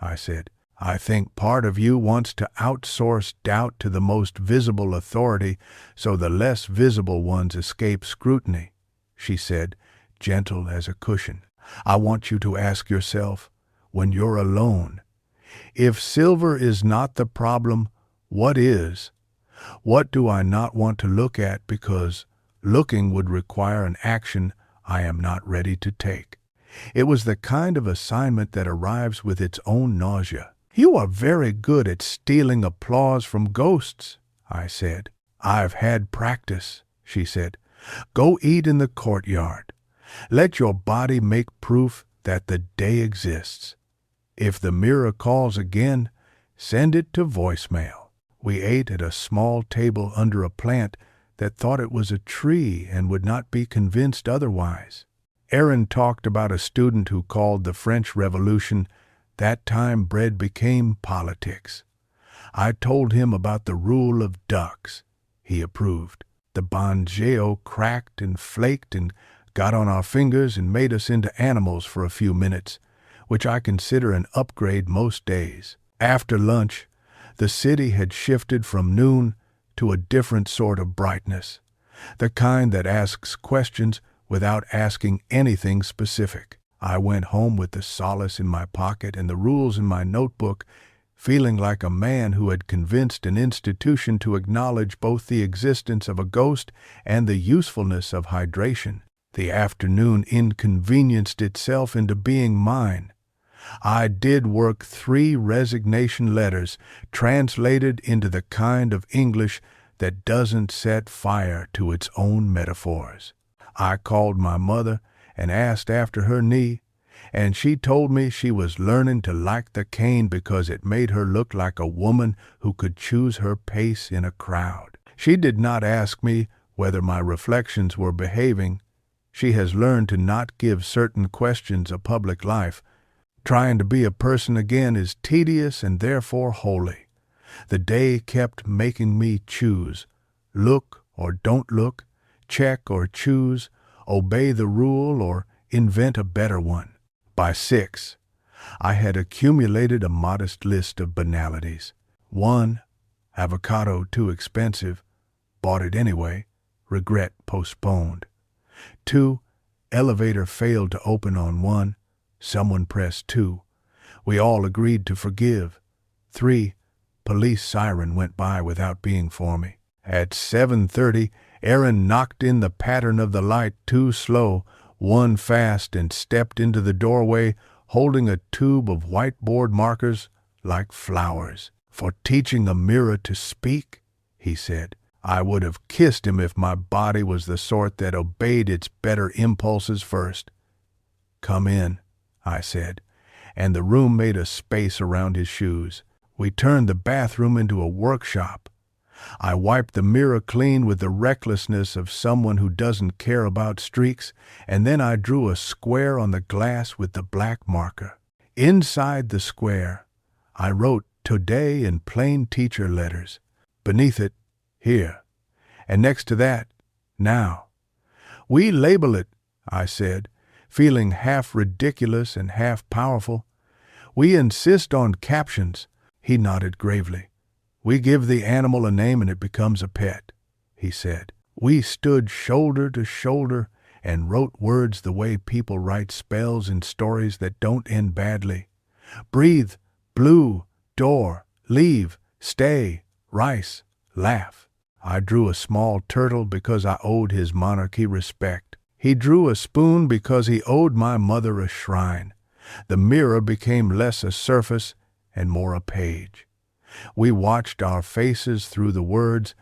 I said. I think part of you wants to outsource doubt to the most visible authority so the less visible ones escape scrutiny, she said, gentle as a cushion. I want you to ask yourself, when you're alone, if silver is not the problem, what is? What do I not want to look at because looking would require an action I am not ready to take? It was the kind of assignment that arrives with its own nausea. You are very good at stealing applause from ghosts, I said. I've had practice, she said. Go eat in the courtyard. Let your body make proof that the day exists. If the mirror calls again, send it to voicemail. We ate at a small table under a plant that thought it was a tree and would not be convinced otherwise. Aaron talked about a student who called the French Revolution that time bread became politics. I told him about the rule of ducks. He approved. The banjeo cracked and flaked and got on our fingers and made us into animals for a few minutes, which I consider an upgrade most days. After lunch, the city had shifted from noon to a different sort of brightness, the kind that asks questions without asking anything specific. I went home with the Solace in my pocket and the rules in my notebook, feeling like a man who had convinced an institution to acknowledge both the existence of a ghost and the usefulness of hydration. The afternoon inconvenienced itself into being mine. I did work 3 resignation letters, translated into the kind of English that doesn't set fire to its own metaphors. I called my mother and asked after her knee, and she told me she was learning to like the cane because it made her look like a woman who could choose her pace in a crowd. She did not ask me whether my reflections were behaving. She has learned to not give certain questions a public life. Trying to be a person again is tedious and therefore holy. The day kept making me choose. Look or don't look, check or choose, obey the rule or invent a better one. By 6, I had accumulated a modest list of banalities. 1. Avocado too expensive. Bought it anyway. Regret postponed. 2. Elevator failed to open on 1. Someone pressed 2. We all agreed to forgive. 3. Police siren went by without being for me. At 7:30, Aaron knocked in the pattern of the light too slow, 1 fast, and stepped into the doorway holding a tube of whiteboard markers like flowers. For teaching a mirror to speak, he said. I would have kissed him if my body was the sort that obeyed its better impulses first. Come in, I said, and the room made a space around his shoes. We turned the bathroom into a workshop. I wiped the mirror clean with the recklessness of someone who doesn't care about streaks, and then I drew a square on the glass with the black marker. Inside the square, I wrote "Today" in plain teacher letters. Beneath it, "Here." And next to that, "Now." We label it, I said, feeling half ridiculous and half powerful. We insist on captions. He nodded gravely. We give the animal a name and it becomes a pet, he said. We stood shoulder to shoulder and wrote words the way people write spells in stories that don't end badly. Breathe, blue, door, leave, stay, rice, laugh. I drew a small turtle because I owed his monarchy respect. He drew a spoon because he owed my mother a shrine. The mirror became less a surface and more a page. We watched our faces through the words,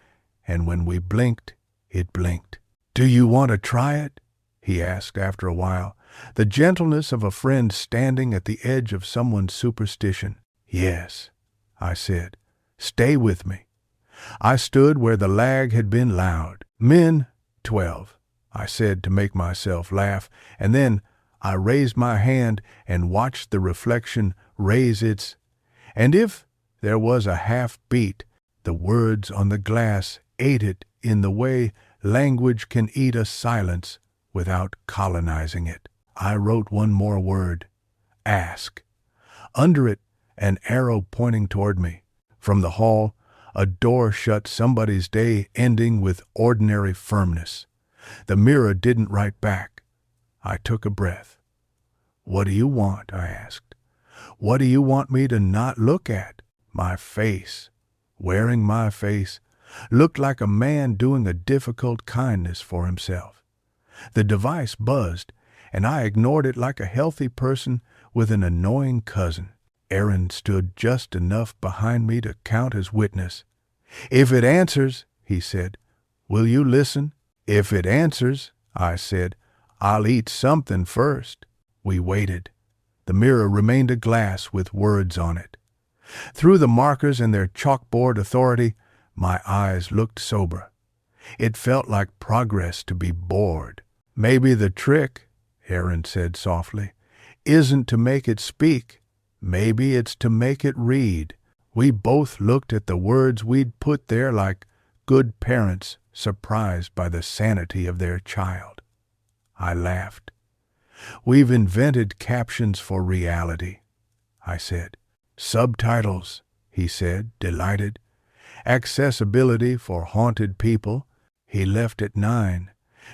and when we blinked, it blinked. "Do you want to try it?" he asked after a while, the gentleness of a friend standing at the edge of someone's superstition. "Yes," I said. "Stay with me." I stood where the lag had been loud. "Men, 12, I said to make myself laugh, and then I raised my hand and watched the reflection raise its, and if there was a half beat, the words on the glass ate it in the way language can eat a silence without colonizing it. I wrote one more word, ask. Under it, an arrow pointing toward me. From the hall, a door shut somebody's day, ending with ordinary firmness. The mirror didn't write back. I took a breath. "What do you want?" I asked. "What do you want me to not look at?" My face, wearing my face, looked like a man doing a difficult kindness for himself. The device buzzed, and I ignored it like a healthy person with an annoying cousin. Aaron stood just enough behind me to count as witness. "If it answers," he said, "will you listen?" "If it answers," I said, "I'll eat something first." We waited. The mirror remained a glass with words on it. Through the markers and their chalkboard authority, my eyes looked sober. It felt like progress to be bored. "Maybe the trick," Aaron said softly, "isn't to make it speak. Maybe it's to make it read." We both looked at the words we'd put there like good parents surprised by the sanity of their child. I laughed. "We've invented captions for reality," I said. "Subtitles," he said, delighted. "Accessibility for haunted people." He left at 9,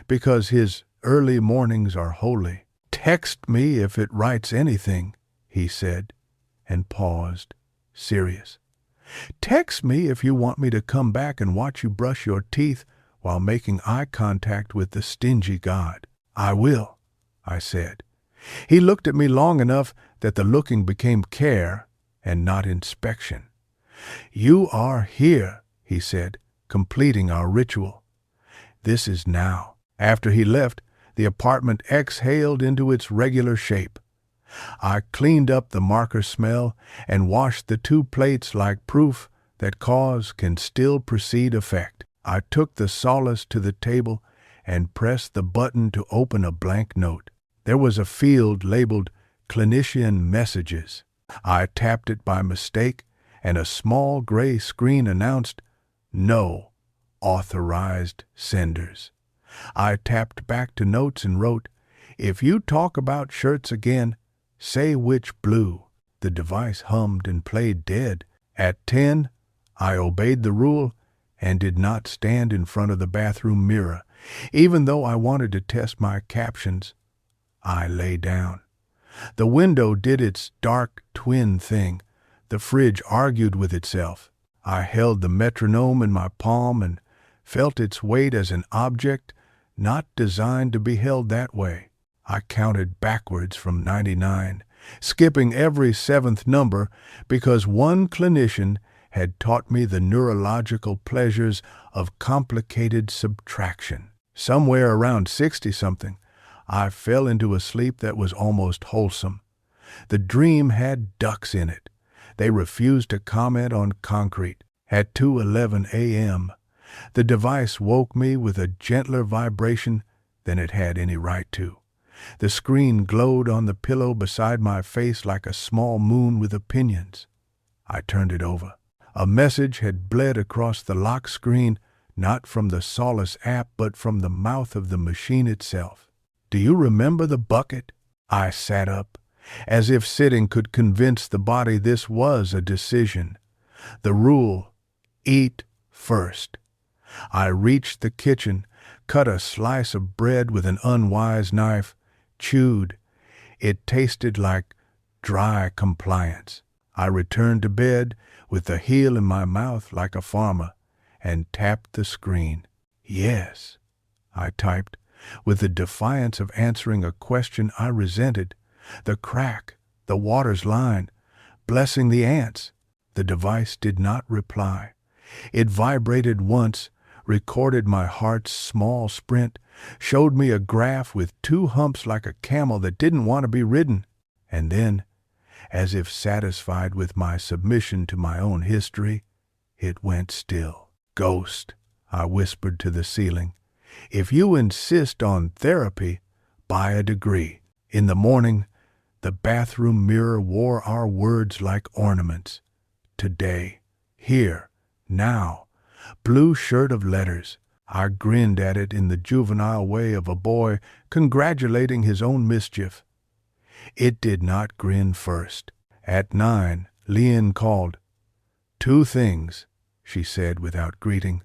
because his early mornings are holy. "Text me if it writes anything," he said, and paused, serious. "Text me if you want me to come back and watch you brush your teeth while making eye contact with the stingy god." "I will," I said. He looked at me long enough that the looking became care and not inspection. "You are here," he said, completing our ritual. "This is now." After he left, the apartment exhaled into its regular shape. I cleaned up the marker smell and washed the 2 plates like proof that cause can still precede effect. I took the Solace to the table and pressed the button to open a blank note. There was a field labeled Clinician Messages. I tapped it by mistake, and a small gray screen announced, "No authorized senders." I tapped back to notes and wrote, "If you talk about shirts again, say which blue." The device hummed and played dead. At 10, I obeyed the rule and did not stand in front of the bathroom mirror. Even though I wanted to test my captions, I lay down. The window did its dark twin thing. The fridge argued with itself. I held the metronome in my palm and felt its weight as an object not designed to be held that way. I counted backwards from 99, skipping every 7th number because one clinician had taught me the neurological pleasures of complicated subtraction. Somewhere around 60-something, I fell into a sleep that was almost wholesome. The dream had ducks in it. They refused to comment on concrete. At 2:11 a.m., the device woke me with a gentler vibration than it had any right to. The screen glowed on the pillow beside my face like a small moon with opinions. I turned it over. A message had bled across the lock screen, not from the Solace app, but from the mouth of the machine itself. "Do you remember the bucket?" I sat up, as if sitting could convince the body this was a decision. The rule, eat first. I reached the kitchen, cut a slice of bread with an unwise knife, chewed. It tasted like dry compliance. I returned to bed with the heel in my mouth like a farmer, and tapped the screen. Yes, I typed, with the defiance of answering a question I resented. The crack, the water's line, blessing the ants. The device did not reply. It vibrated once, recorded my heart's small sprint, showed me a graph with 2 humps like a camel that didn't want to be ridden, and then, as if satisfied with my submission to my own history, it went still. Ghost, I whispered to the ceiling, if you insist on therapy, buy a degree. In the morning, the bathroom mirror wore our words like ornaments. Today, here, now, blue shirt of letters. I grinned at it in the juvenile way of a boy congratulating his own mischief. It did not grin first. At 9, Leanne called. 2 things, she said without greeting,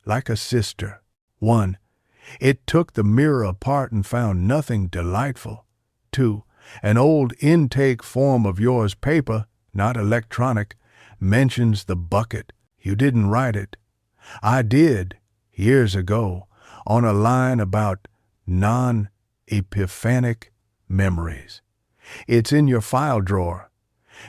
like a sister. 1, it took the mirror apart and found nothing delightful. 2, an old intake form of yours paper, not electronic, mentions the bucket. You didn't write it. I did, years ago, on a line about non-epiphanic memories. It's in your file drawer.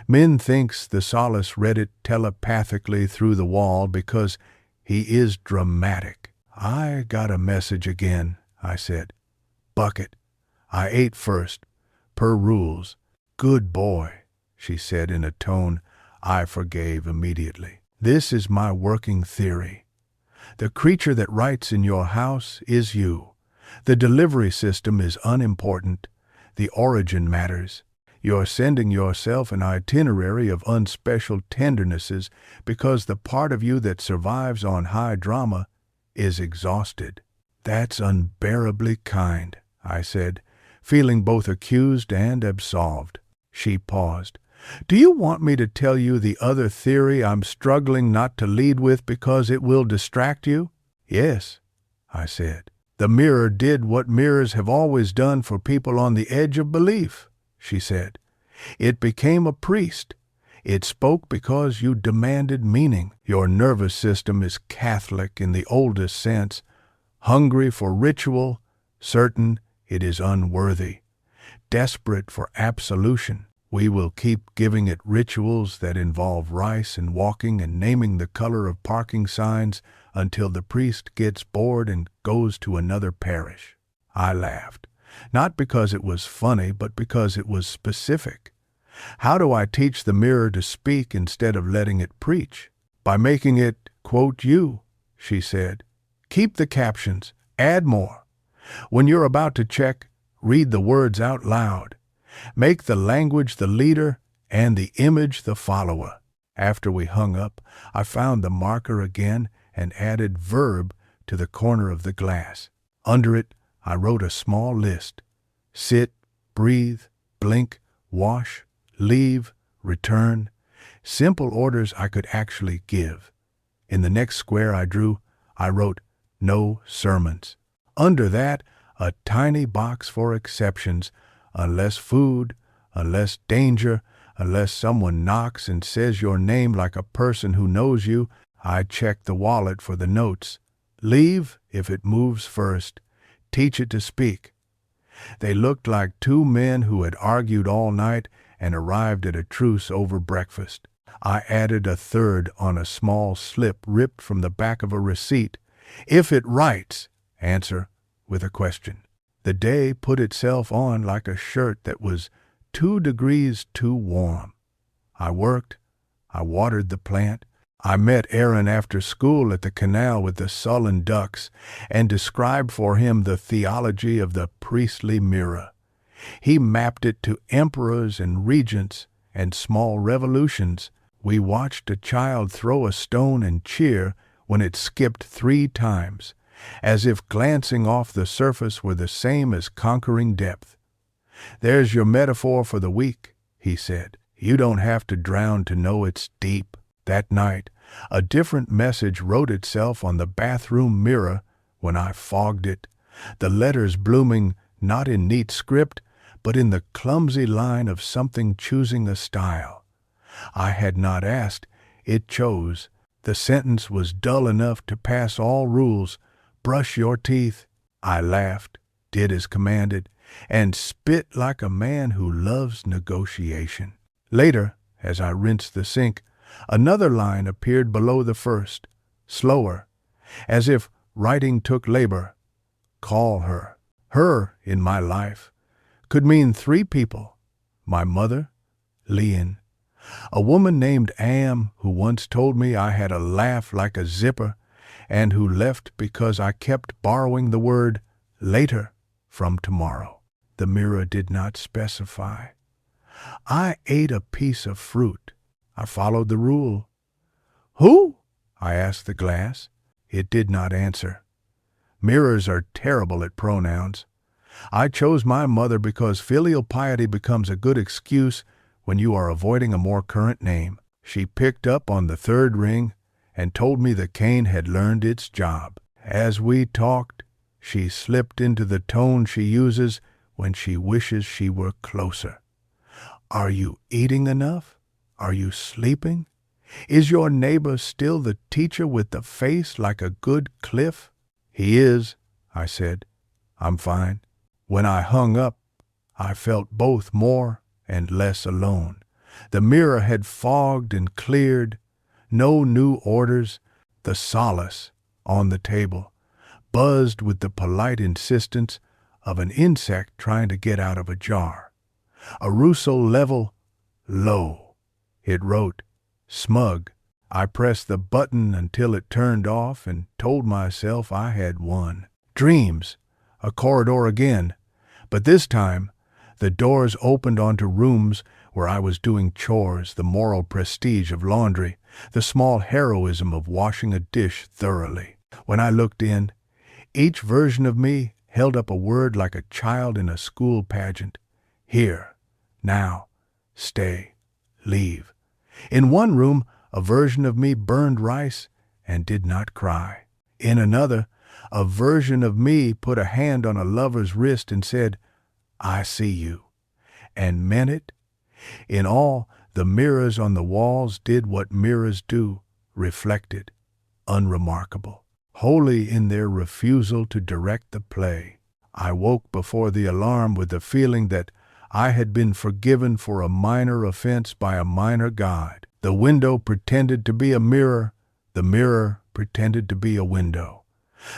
Min thinks the Solace read it telepathically through the wall because he is dramatic. I got a message again, I said. Bucket. I ate first, per rules. Good boy, she said in a tone I forgave immediately. This is my working theory. The creature that writes in your house is you. The delivery system is unimportant. The origin matters. You're sending yourself an itinerary of unspecial tendernesses because the part of you that survives on high drama is exhausted. That's unbearably kind, I said, feeling both accused and absolved. She paused. Do you want me to tell you the other theory I'm struggling not to lead with because it will distract you? Yes, I said. The mirror did what mirrors have always done for people on the edge of belief, she said. It became a priest. It spoke because you demanded meaning. Your nervous system is Catholic in the oldest sense, hungry for ritual, certain it is unworthy, desperate for absolution. We will keep giving it rituals that involve rice and walking and naming the color of parking signs until the priest gets bored and goes to another parish. I laughed, not because it was funny, but because it was specific. How do I teach the mirror to speak instead of letting it preach? By making it, quote you, she said. Keep the captions, add more. When you're about to check, read the words out loud. Make the language the leader and the image the follower. After we hung up, I found the marker again and added verb to the corner of the glass. Under it, I wrote a small list. Sit, breathe, blink, wash, leave, return. Simple orders I could actually give. In the next square I drew, I wrote, no sermons. Under that, a tiny box for exceptions, unless food, unless danger, unless someone knocks and says your name like a person who knows you. I check the wallet for the notes. Leave if it moves first. Teach it to speak. They looked like 2 men who had argued all night and arrived at a truce over breakfast. I added a third on a small slip ripped from the back of a receipt. If it writes, answer with a question. The day put itself on like a shirt that was 2 degrees too warm. I worked. I watered the plant. I met Aaron after school at the canal with the sullen ducks and described for him the theology of the priestly mirror. He mapped it to emperors and regents and small revolutions. We watched a child throw a stone and cheer when it skipped 3 times, as if glancing off the surface were the same as conquering depth. There's your metaphor for the week, he said. You don't have to drown to know it's deep. That night, a different message wrote itself on the bathroom mirror when I fogged it, the letters blooming not in neat script, but in the clumsy line of something choosing a style. I had not asked, it chose. The sentence was dull enough to pass all rules. Brush your teeth. I laughed, did as commanded, and spit like a man who loves negotiation. Later, as I rinsed the sink, another line appeared below the first, slower, as if writing took labor. Call her. Her, in my life, could mean three people. My mother, Leon, a woman named Am who once told me I had a laugh like a zipper and who left because I kept borrowing the word later from tomorrow. The mirror did not specify. I ate a piece of fruit. I followed the rule. Who? I asked the glass. It did not answer. Mirrors are terrible at pronouns. I chose my mother because filial piety becomes a good excuse when you are avoiding a more current name. She picked up on the third ring and told me the cane had learned its job. As we talked, she slipped into the tone she uses when she wishes she were closer. Are you eating enough? Are you sleeping? Is your neighbor still the teacher with the face like a good cliff? He is, I said. I'm fine. When I hung up, I felt both more and less alone. The mirror had fogged and cleared. No new orders. The Solace on the table buzzed with the polite insistence of an insect trying to get out of a jar. A Rousseau level, low. It wrote, smug. I pressed the button until it turned off and told myself I had won. Dreams. A corridor again. But this time, the doors opened onto rooms where I was doing chores, the moral prestige of laundry, the small heroism of washing a dish thoroughly. When I looked in, each version of me held up a word like a child in a school pageant. Here, now, stay, leave. In one room, a version of me burned rice and did not cry. In another, a version of me put a hand on a lover's wrist and said, I see you, and meant it. In all, the mirrors on the walls did what mirrors do, reflected, unremarkable, wholly in their refusal to direct the play. I woke before the alarm with the feeling that I had been forgiven for a minor offense by a minor God. The window pretended to be a mirror. The mirror pretended to be a window.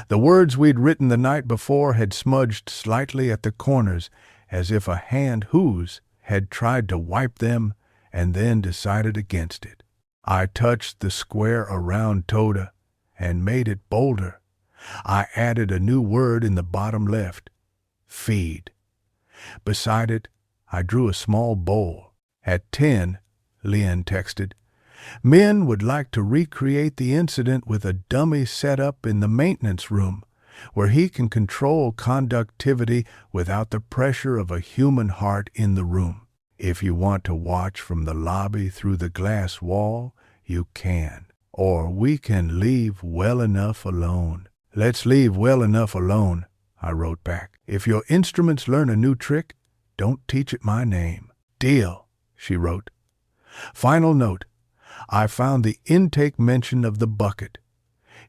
The words we'd written the night before had smudged slightly at the corners, as if a hand whose had tried to wipe them and then decided against it. I touched the square around Toda and made it bolder. I added a new word in the bottom left, feed. Beside it, I drew a small bowl. At 10, Leon texted, men would like to recreate the incident with a dummy set up in the maintenance room, where he can control conductivity without the pressure of a human heart in the room. If you want to watch from the lobby through the glass wall, you can. Or we can leave well enough alone. Let's leave well enough alone, I wrote back. If your instruments learn a new trick, don't teach it my name. Deal, she wrote. Final note. I found the intake mention of the bucket.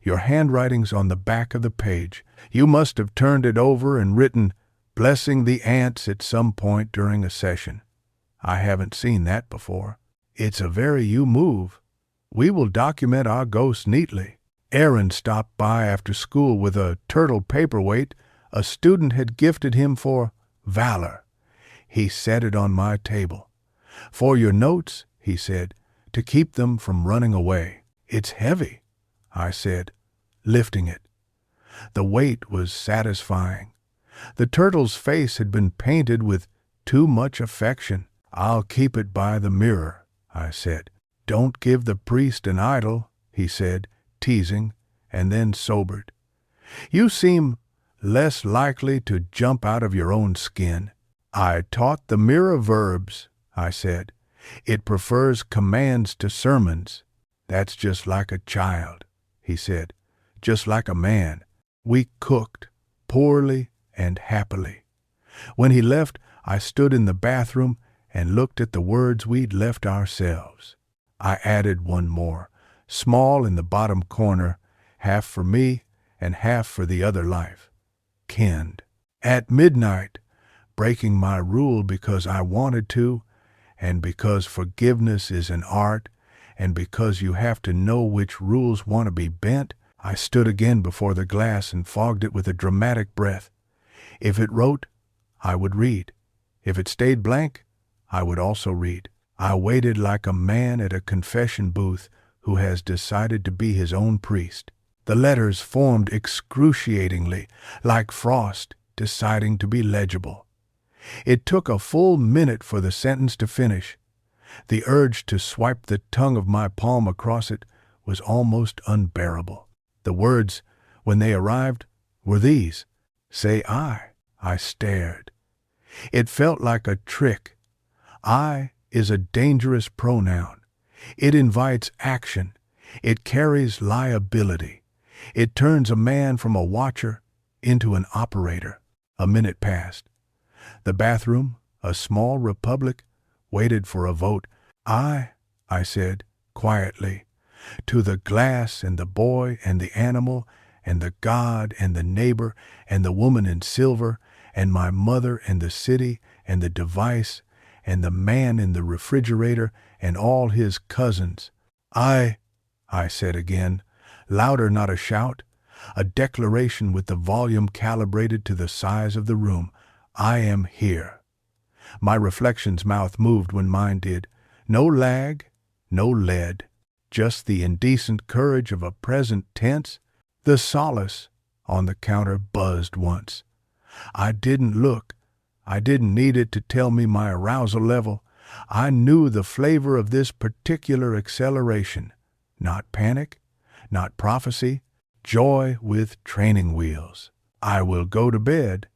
Your handwriting's on the back of the page. You must have turned it over and written, blessing the ants at some point during a session. I haven't seen that before. It's a very you move. We will document our ghosts neatly. Aaron stopped by after school with a turtle paperweight a student had gifted him for valor. He set it on my table. For your notes, he said, to keep them from running away. It's heavy, I said, lifting it. The weight was satisfying. The turtle's face had been painted with too much affection. I'll keep it by the mirror, I said. Don't give the priest an idol, he said, teasing, and then sobered. You seem less likely to jump out of your own skin. I taught the mirror verbs, I said. It prefers commands to sermons. That's just like a child, he said, just like a man. We cooked, poorly and happily. When he left, I stood in the bathroom and looked at the words we'd left ourselves. I added one more, small in the bottom corner, half for me and half for the other life. Kenned. At midnight, breaking my rule because I wanted to, and because forgiveness is an art, and because you have to know which rules want to be bent, I stood again before the glass and fogged it with a dramatic breath. If it wrote, I would read. If it stayed blank, I would also read. I waited like a man at a confession booth who has decided to be his own priest. The letters formed excruciatingly, like frost deciding to be legible. It took a full minute for the sentence to finish. The urge to swipe the tongue of my palm across it was almost unbearable. The words, when they arrived, were these: "Say I." I stared. It felt like a trick. I is a dangerous pronoun. It invites action. It carries liability. It turns a man from a watcher into an operator. A minute passed. The bathroom, a small republic, waited for a vote. I said, quietly, to the glass and the boy and the animal and the God and the neighbor and the woman in silver and my mother and the city and the device and the man in the refrigerator and all his cousins. I said again, louder, not a shout, a declaration with the volume calibrated to the size of the room. I am here. My reflection's mouth moved when mine did. No lag, no lead, just the indecent courage of a present tense. The Solace on the counter buzzed once. I didn't look. I didn't need it to tell me my arousal level. I knew the flavor of this particular acceleration. Not panic, not prophecy, joy with training wheels. I will go to bed,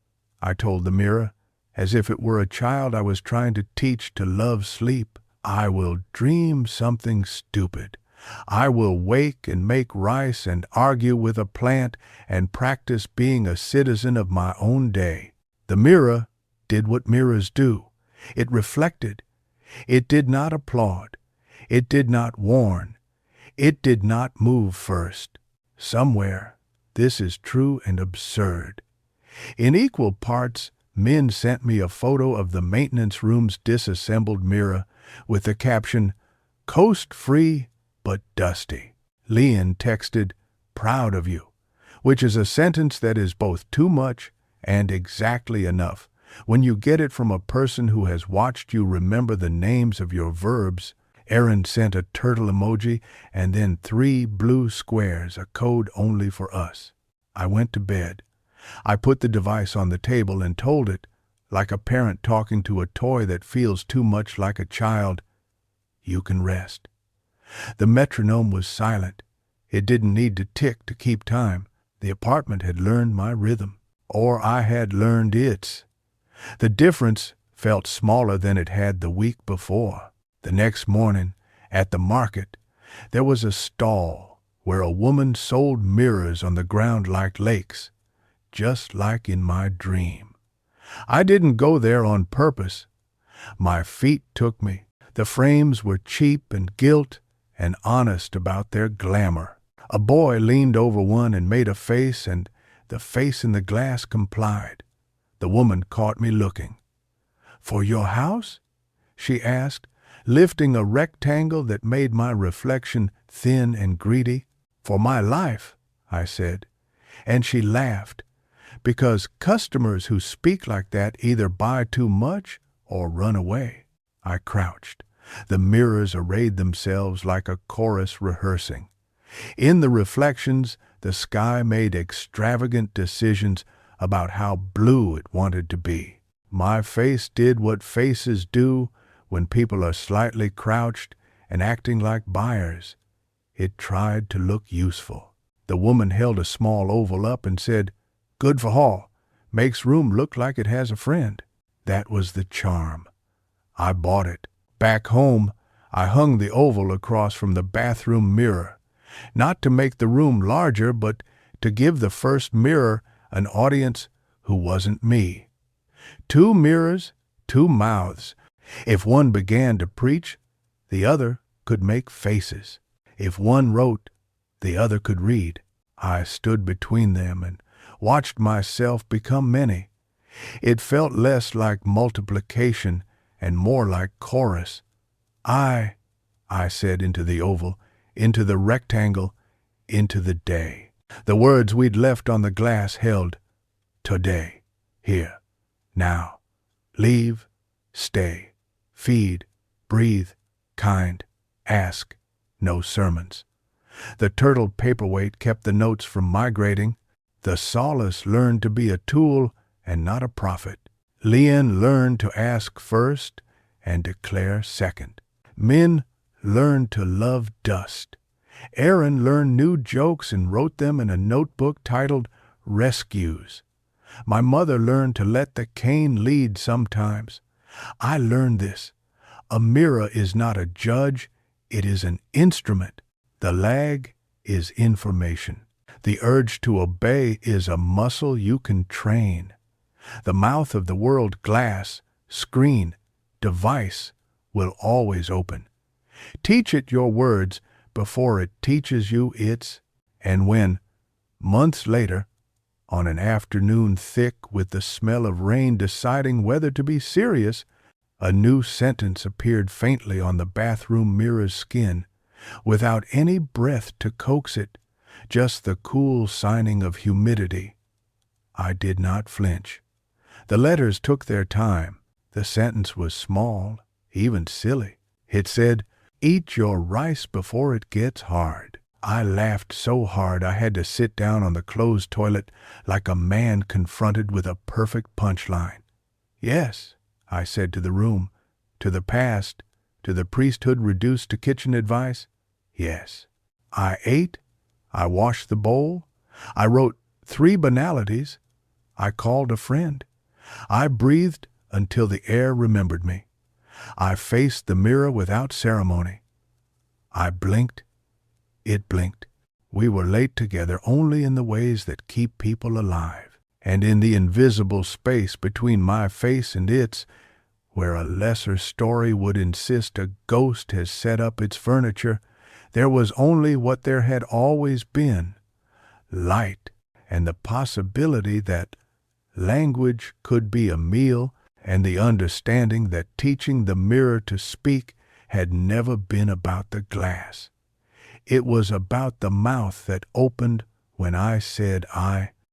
I told the mirror, as if it were a child I was trying to teach to love sleep. I will dream something stupid. I will wake and make rice and argue with a plant and practice being a citizen of my own day. The mirror did what mirrors do. It reflected. It did not applaud. It did not warn. It did not move first. Somewhere, this is true and absurd. In equal parts, Min sent me a photo of the maintenance room's disassembled mirror with the caption, "Coast-free but dusty." Leon texted, "Proud of you," which is a sentence that is both too much and exactly enough. When you get it from a person who has watched you remember the names of your verbs. Aaron sent a turtle emoji and then 3 blue squares, a code only for us. I went to bed. I put the device on the table and told it, like a parent talking to a toy that feels too much like a child, "You can rest." The metronome was silent. It didn't need to tick to keep time. The apartment had learned my rhythm, or I had learned its. The difference felt smaller than it had the week before. The next morning, at the market, there was a stall where a woman sold mirrors on the ground like lakes, just like in my dream. I didn't go there on purpose. My feet took me. The frames were cheap and gilt and honest about their glamour. A boy leaned over one and made a face, and the face in the glass complied. The woman caught me looking. "For your house?" she asked, lifting a rectangle that made my reflection thin and greedy. "For my life," I said, and she laughed, because customers who speak like that either buy too much or run away. I crouched. The mirrors arrayed themselves like a chorus rehearsing. In the reflections, the sky made extravagant decisions about how blue it wanted to be. My face did what faces do when people are slightly crouched and acting like buyers. It tried to look useful. The woman held a small oval up and said, "Good for hall. Makes room look like it has a friend." That was the charm. I bought it. Back home, I hung the oval across from the bathroom mirror, not to make the room larger, but to give the first mirror an audience who wasn't me. 2 mirrors, 2 mouths. If one began to preach, the other could make faces. If one wrote, the other could read. I stood between them and watched myself become many. It felt less like multiplication and more like chorus. I said into the oval, into the rectangle, into the day. The words we'd left on the glass held, today, here, now, leave, stay, feed, breathe, kind, ask, no sermons. The turtle paperweight kept the notes from migrating. The Solace learned to be a tool and not a prophet. Lien learned to ask first and declare second. Min learned to love dust. Aaron learned new jokes and wrote them in a notebook titled Rescues. My mother learned to let the cane lead sometimes. I learned this. A mirror is not a judge, it is an instrument. The lag is information. The urge to obey is a muscle you can train. The mouth of the world, glass, screen, device, will always open. Teach it your words before it teaches you its. And when, months later, on an afternoon thick with the smell of rain deciding whether to be serious, a new sentence appeared faintly on the bathroom mirror's skin, without any breath to coax it, just the cool signing of humidity. I did not flinch. The letters took their time. The sentence was small, even silly. It said, "Eat your rice before it gets hard." I laughed so hard I had to sit down on the closed toilet like a man confronted with a perfect punchline. Yes, I said to the room, to the past, to the priesthood reduced to kitchen advice. Yes. I ate. I washed the bowl. I wrote 3 banalities. I called a friend. I breathed until the air remembered me. I faced the mirror without ceremony. I blinked. It blinked. We were late together only in the ways that keep people alive. And in the invisible space between my face and its, where a lesser story would insist a ghost has set up its furniture, there was only what there had always been, light, and the possibility that language could be a meal, and the understanding that teaching the mirror to speak had never been about the glass. It was about the mouth that opened when I said I